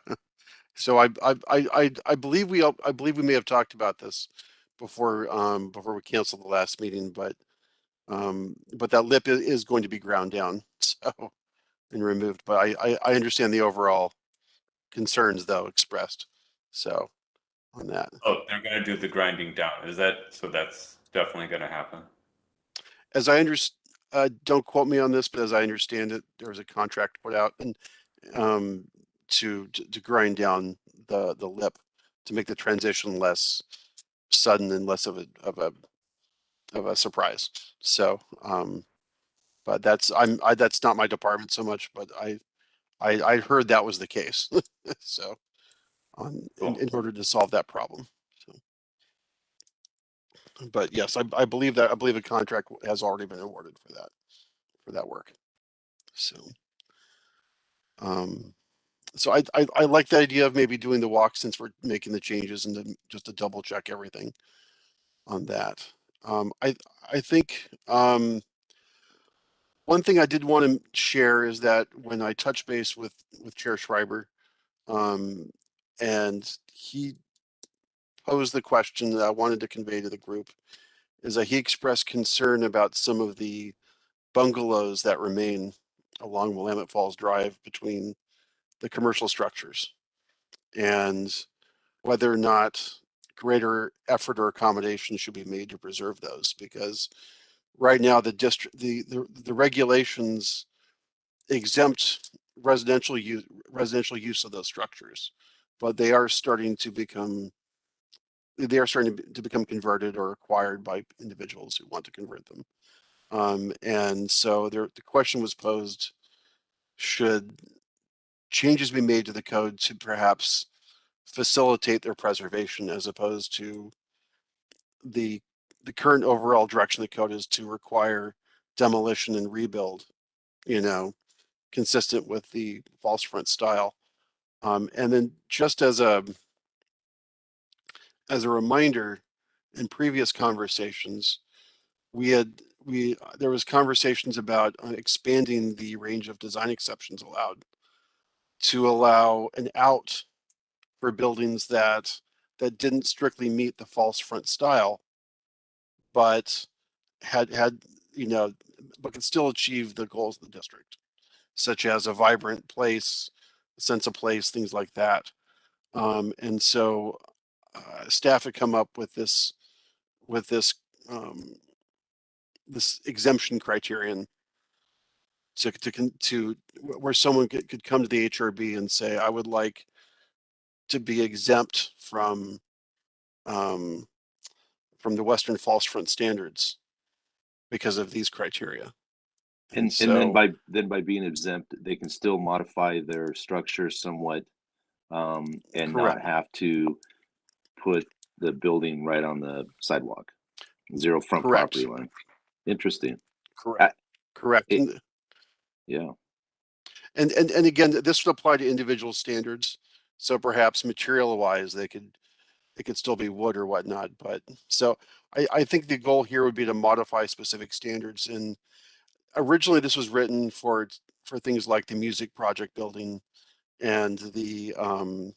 So I believe we may have talked about this before we canceled the last meeting, but that lip is going to be ground down, so, and removed. But I understand the overall concerns though expressed. So on that. Oh, they're going to do the grinding down. So that's definitely going to happen. As I understand, don't quote me on this, but as I understand it, there was a contract put out and to grind down the lip to make the transition less sudden and less of a surprise. So, but that's not my department so much, but I heard that was the case. So, in order to solve that problem. So, but yes, I believe a contract has already been awarded for that work. So, so I like the idea of maybe doing the walk since we're making the changes and then just to double check everything on that. I think one thing I did want to share is that when I touched base with Chair Schreiber, and he posed the question that I wanted to convey to the group, is that he expressed concern about some of the bungalows that remain along Willamette Falls Drive between the commercial structures, and whether or not greater effort or accommodation should be made to preserve those, because right now the regulations exempt residential use of those structures, but they are starting to become converted or acquired by individuals who want to convert them. And so the question was posed, should changes be made to the code to perhaps facilitate their preservation, as opposed to the current overall direction of the code is to require demolition and rebuild, consistent with the false front style. And then just as a reminder, in previous conversations, there was conversations about expanding the range of design exceptions allowed to allow an out for buildings that didn't strictly meet the false front style, but had but could still achieve the goals of the district, such as a vibrant place, a sense of place, things like that. And so staff had come up with this this exemption criterion to where someone could come to the HRB and say, I would like to be exempt from the Western false front standards because of these criteria. And then by being exempt, they can still modify their structure somewhat, and Correct. not have to put the building right on the sidewalk, zero front Correct. property line. Interesting. Correct. Yeah. And again, this would apply to individual standards. So perhaps material wise, it could still be wood or whatnot. But so I think the goal here would be to modify specific standards. And originally this was written for things like the music project building and the on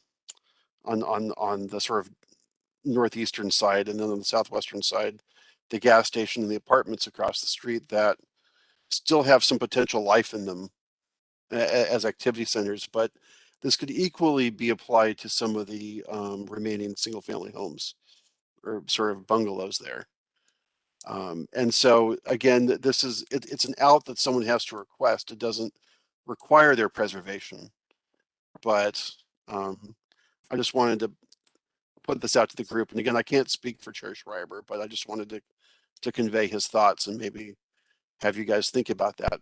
the sort of northeastern side, and then on the southwestern side, the gas station and the apartments across the street that still have some potential life in them as activity centers. But this could equally be applied to some of the remaining single family homes or sort of bungalows there. And so again, it's an out that someone has to request. It doesn't require their preservation, but I just wanted to put this out to the group. And again, I can't speak for Chair Schreiber, but I just wanted to convey his thoughts and maybe have you guys think about that.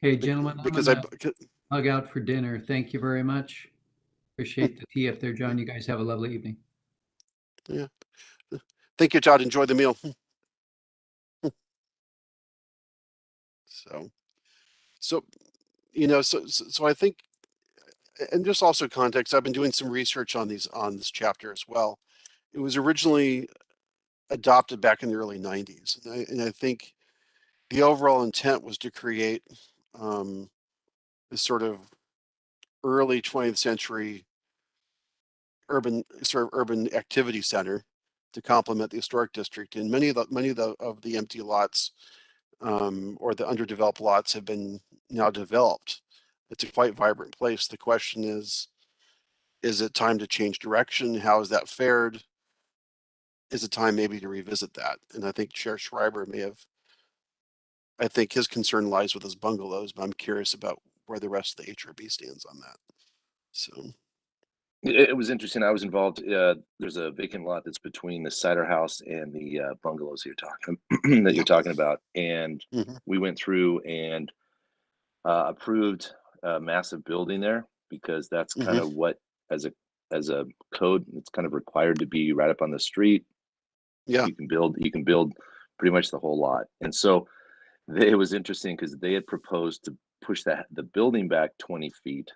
Hey, gentlemen, because I'm gonna hug out for dinner. Thank you very much. Appreciate the tea up there, John. You guys have a lovely evening. Yeah. Thank you, Todd. Enjoy the meal. So I think, and just also context, I've been doing some research on this chapter as well. It was originally adopted back in the early 90s. And I think the overall intent was to create this sort of early 20th century urban activity center to complement the historic district. And many of the empty lots or the underdeveloped lots have been now developed. It's a quite vibrant place. The question is it time to change direction? How has that fared? Is it time maybe to revisit that? And I think Chair Schreiber I think his concern lies with his bungalows, but I'm curious about where the rest of the HRB stands on that. So it was interesting. I was involved. There's a vacant lot that's between the cider house and the bungalows you're talking about, and we went through and approved a massive building there, because that's kind of what, as a code, it's kind of required to be right up on the street. Yeah. You can build pretty much the whole lot. And so it was interesting because they had proposed to push the building back 20 feet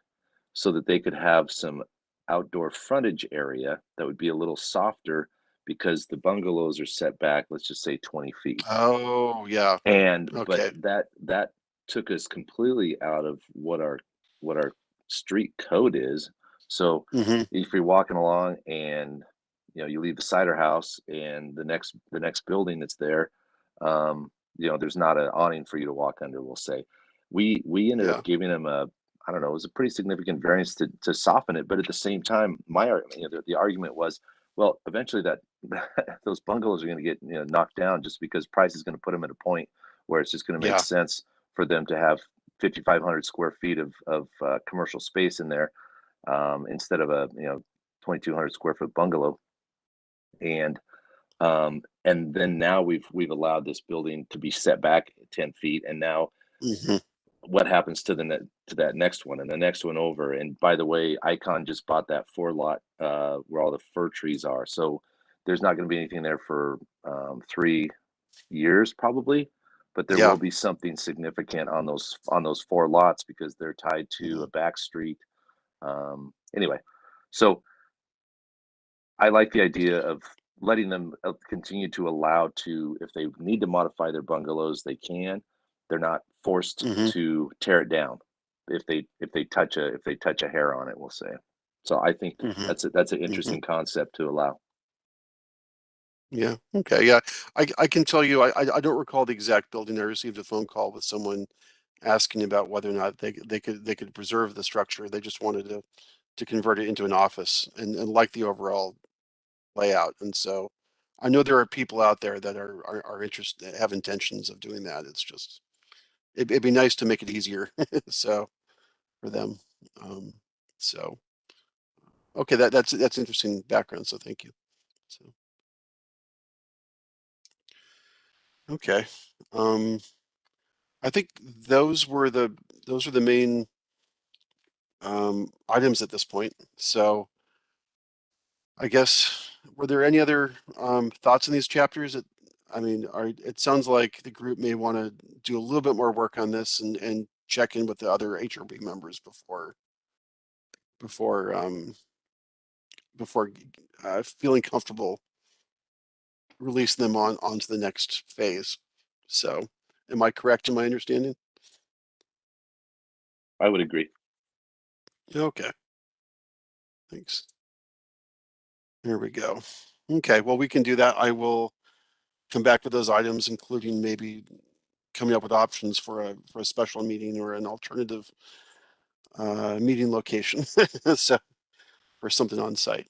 so that they could have some outdoor frontage area that would be a little softer, because the bungalows are set back, let's just say 20 feet. Oh, yeah. And Okay. but that took us completely out of what our street code is. So if you're walking along and you leave the cider house, and the next building that's there, there's not an awning for you to walk under, we'll say. We ended Yeah. up giving them I don't know, it was a pretty significant variance to soften it, but at the same time, the argument was, well, eventually that those bungalows are going to get knocked down, just because price is going to put them at a point where it's just going to make Yeah. sense for them to have 5,500 square feet of commercial space in there, instead of a 2,200 square foot bungalow. And then now we've allowed this building to be set back 10 feet, and now what happens to that next one and the next one over? And by the way, Icon just bought that 4-lot where all the fir trees are, so there's not going to be anything there for 3 years probably, but there Yeah. will be something significant on those 4 lots, because they're tied to a back street. Anyway, so I like the idea of letting them continue to allow to, if they need to modify their bungalows, they can. They're not forced to tear it down if they touch a hair on it, we'll say. So I think that's an interesting concept to allow. Yeah. Okay. Yeah. I can tell you, I don't recall the exact building. I received a phone call with someone asking about whether or not they could preserve the structure. They just wanted to convert it into an office and like the overall layout. And so I know there are people out there that are interested, have intentions of doing that. It's just, it'd be nice to make it easier. So for them. So, okay, that's interesting background. So thank you. So, okay. I think those were the main items at this point. So I guess, were there any other thoughts in these chapters? It sounds like the group may want to do a little bit more work on this and check in with the other HRB members before feeling comfortable releasing them onto the next phase. So, am I correct in my understanding? I would agree. Okay. Thanks. There we go. Okay, well, we can do that. I will come back with those items, including maybe coming up with options for a special meeting or an alternative meeting location. So, for something on site.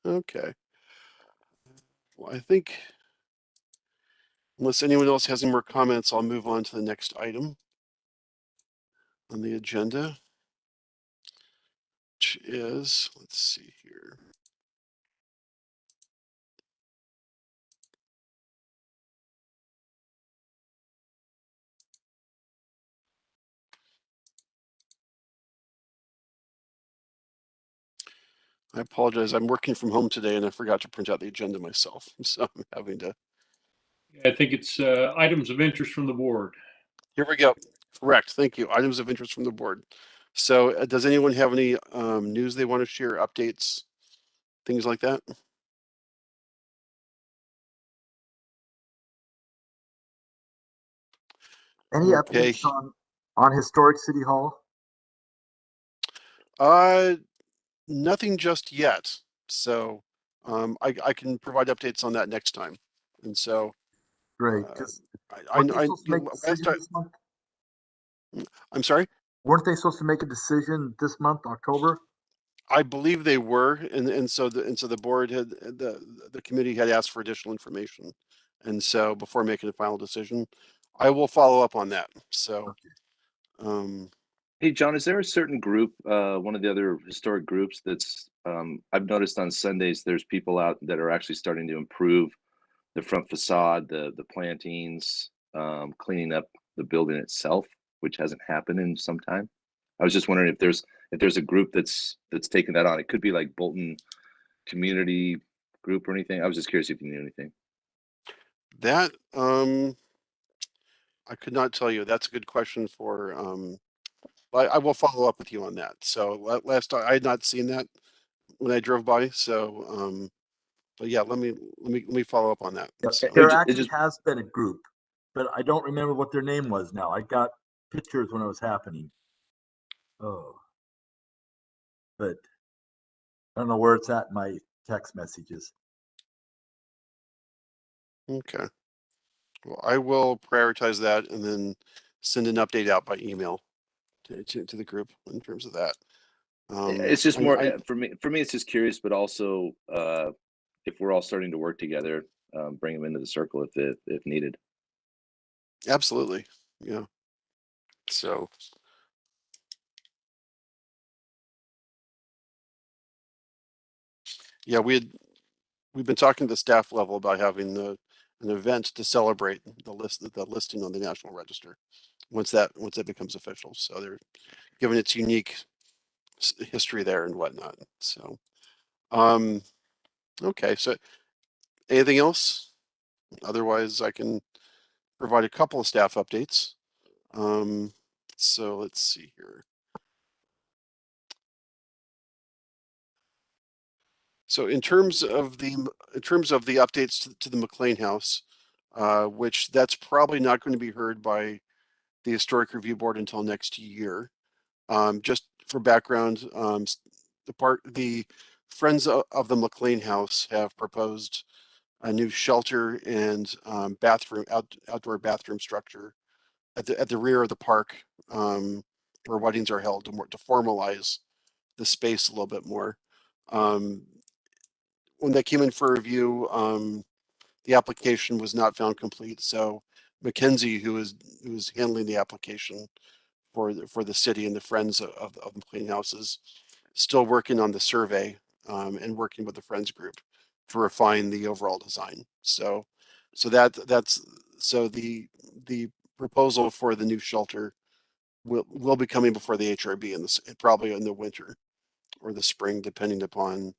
Okay. Well, I think unless anyone else has any more comments, I'll move on to the next item on the agenda, which is, let's see here. I apologize. I'm working from home today and I forgot to print out the agenda myself. So I'm having to. I think it's items of interest from the board. Here we go. Correct. Thank you. Items of interest from the board. So does anyone have any news they want to share, updates, things like that? Any Okay. updates on Historic City Hall? Nothing just yet. So I can provide updates on that next time. And so Great, because I weren't they supposed to make a last decision time, this month? I'm sorry. Weren't they supposed to make a decision this month, October? I believe they were, and so the board had the committee had asked for additional information, and so before making a final decision, I will follow up on that. So, Hey, John, is there a certain group, one of the other historic groups that's, I've noticed on Sundays, there's people out that are actually starting to improve the front facade, the plantings, cleaning up the building itself. which hasn't happened in some time. I was just wondering if there's a group that's taken that on. It could be like Bolton Community Group or anything. I was just curious if you knew anything. That I could not tell you. That's a good question for I will follow up with you on that. So last I had not seen that when I drove by. So but yeah, let me follow up on that. Yeah, So, there It actually just- has been a group, but I don't remember what their name was now. I got pictures when it was happening. Oh, but I don't know where it's at in my text messages. okay. Well, I will prioritize that and then send an update out by email to the group in terms of that. It's just more I for me. For me, it's just curious, but also if we're all starting to work together, bring them into the circle if needed. absolutely, yeah. So yeah, we've been talking to the staff level about having an event to celebrate the listing on the National Register once that becomes official. So they're given its unique history there and whatnot. So okay. So anything else? Otherwise, I can provide a couple of staff updates. So let's see here. So in terms of the updates to the Mclean House, which that's probably not going to be heard by the Historic Review Board until next year. Just for background, the Friends of the Mclean House have proposed a new shelter and outdoor bathroom structure at the rear of the park, where weddings are held to formalize the space a little bit more. When that came in for review, the application was not found complete. So Mackenzie, who is handling the application for the city and the Friends of the Mclean Houses, still working on the survey and working with the Friends group to refine the overall design. So that's the proposal for the new shelter will be coming before the HRB probably in the winter or the spring, depending upon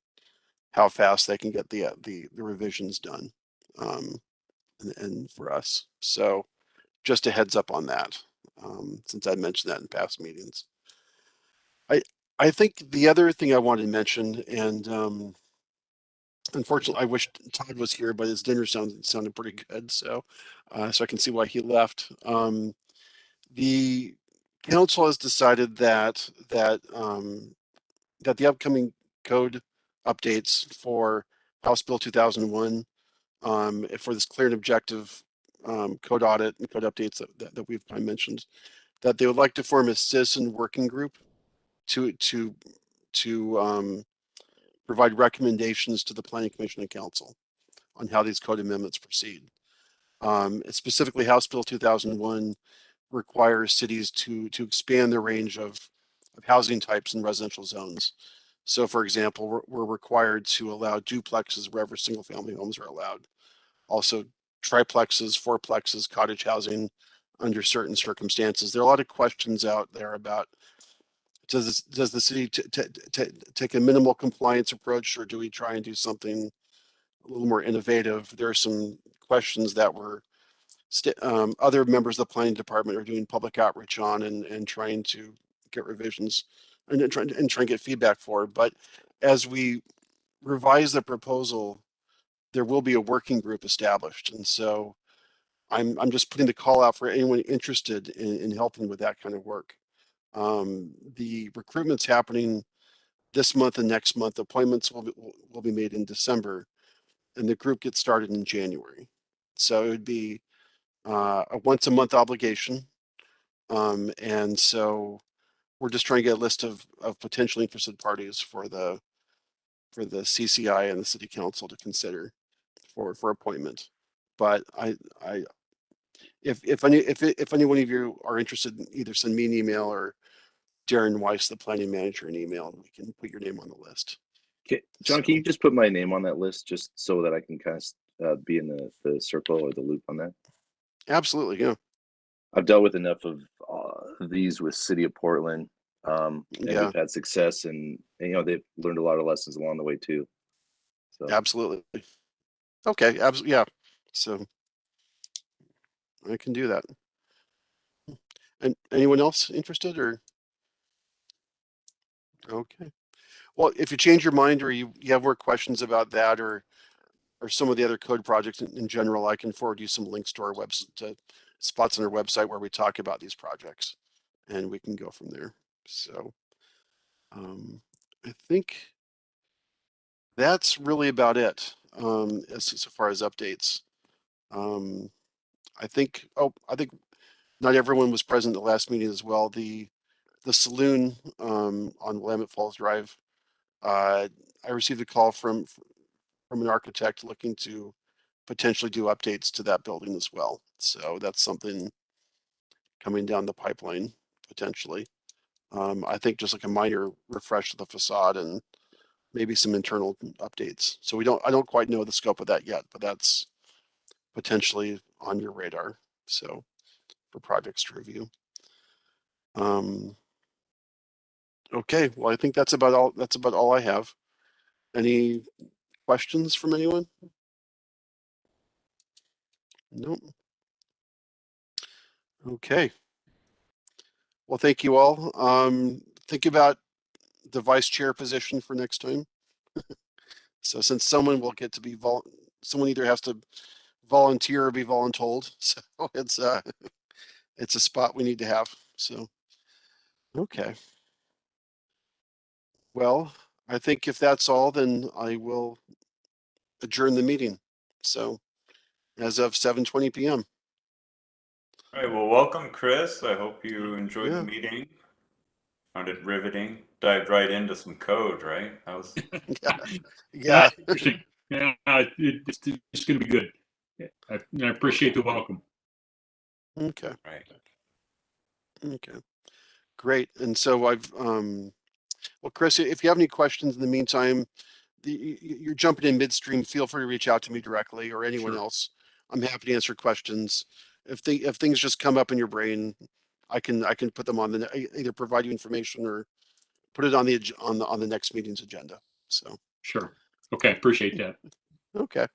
how fast they can get the revisions done. And for us, so just a heads up on that, since I mentioned that in past meetings. I think the other thing I wanted to mention, and unfortunately, I wish Todd was here, but his dinner sounded pretty good, so so I can see why he left. The council has decided that the upcoming code updates for House Bill 2001, for this clear and objective code audit and code updates that we've mentioned, that they would like to form a citizen working group to provide recommendations to the Planning Commission and Council on how these code amendments proceed. Specifically, House Bill 2001 requires cities to expand the range of housing types in residential zones. So, for example, we're required to allow duplexes wherever single-family homes are allowed. Also, triplexes, fourplexes, cottage housing under certain circumstances. There are a lot of questions out there about does the city take a minimal compliance approach, or do we try and do something a little more innovative? There are some questions that were other members of the planning department are doing public outreach on and trying to get revisions and try and get feedback for. But as we revise the proposal, there will be a working group established, and so I'm just putting the call out for anyone interested in helping with that kind of work. The recruitment's happening this month and next month. Appointments will be made in December, and the group gets started in January. So it would be a once a month obligation. And so we're just trying to get a list of potentially interested parties for the CCI and the city council to consider for appointment. But if any one of you are interested, either send me an email or Darren Weiss, the planning manager, an email, and we can put your name on the list. Okay, John, can you just put my name on that list just so that I can kind of be in the circle or the loop on that? Absolutely, yeah. I've dealt with enough of these with City of Portland, and Yeah. we've had success, and you know they've learned a lot of lessons along the way too. So Absolutely. Okay, absolutely, yeah. So I can do that. And anyone else interested or? Okay. Well, if you change your mind or you have more questions about that or some of the other code projects in general, I can forward you some links to our website, to spots on our website where we talk about these projects, and we can go from there. So I think that's really about it so far as updates. I think not everyone was present at the last meeting as well. The saloon on Willamette Falls Drive. I received a call from an architect looking to potentially do updates to that building as well. So that's something coming down the pipeline potentially. I think just like a minor refresh of the facade and maybe some internal updates. So I don't quite know the scope of that yet, but that's potentially on your radar. So for projects to review. Okay, well, I think that's about all I have. Any questions from anyone? Nope. Okay. Well, thank you all. Think about the vice chair position for next time. So since someone will get to be someone either has to volunteer or be voluntold. So it's a spot we need to have. So okay. Well, I think if that's all, then I will adjourn the meeting. So as of 7:20 p.m. All right, well, welcome, Chris. I hope you enjoyed Yeah. the meeting. Found it riveting. Dived right into some code, right? That was Yeah. Interesting. Yeah, it's going to be good. I appreciate the welcome. Okay. right. Okay. Great. And so well, Chris, if you have any questions in the meantime, you're jumping in midstream, feel free to reach out to me directly or anyone Sure. else. I'm happy to answer questions. If things just come up in your brain, I can put them on either provide you information or put it on the next meeting's agenda. So Sure. Okay. Appreciate that. okay.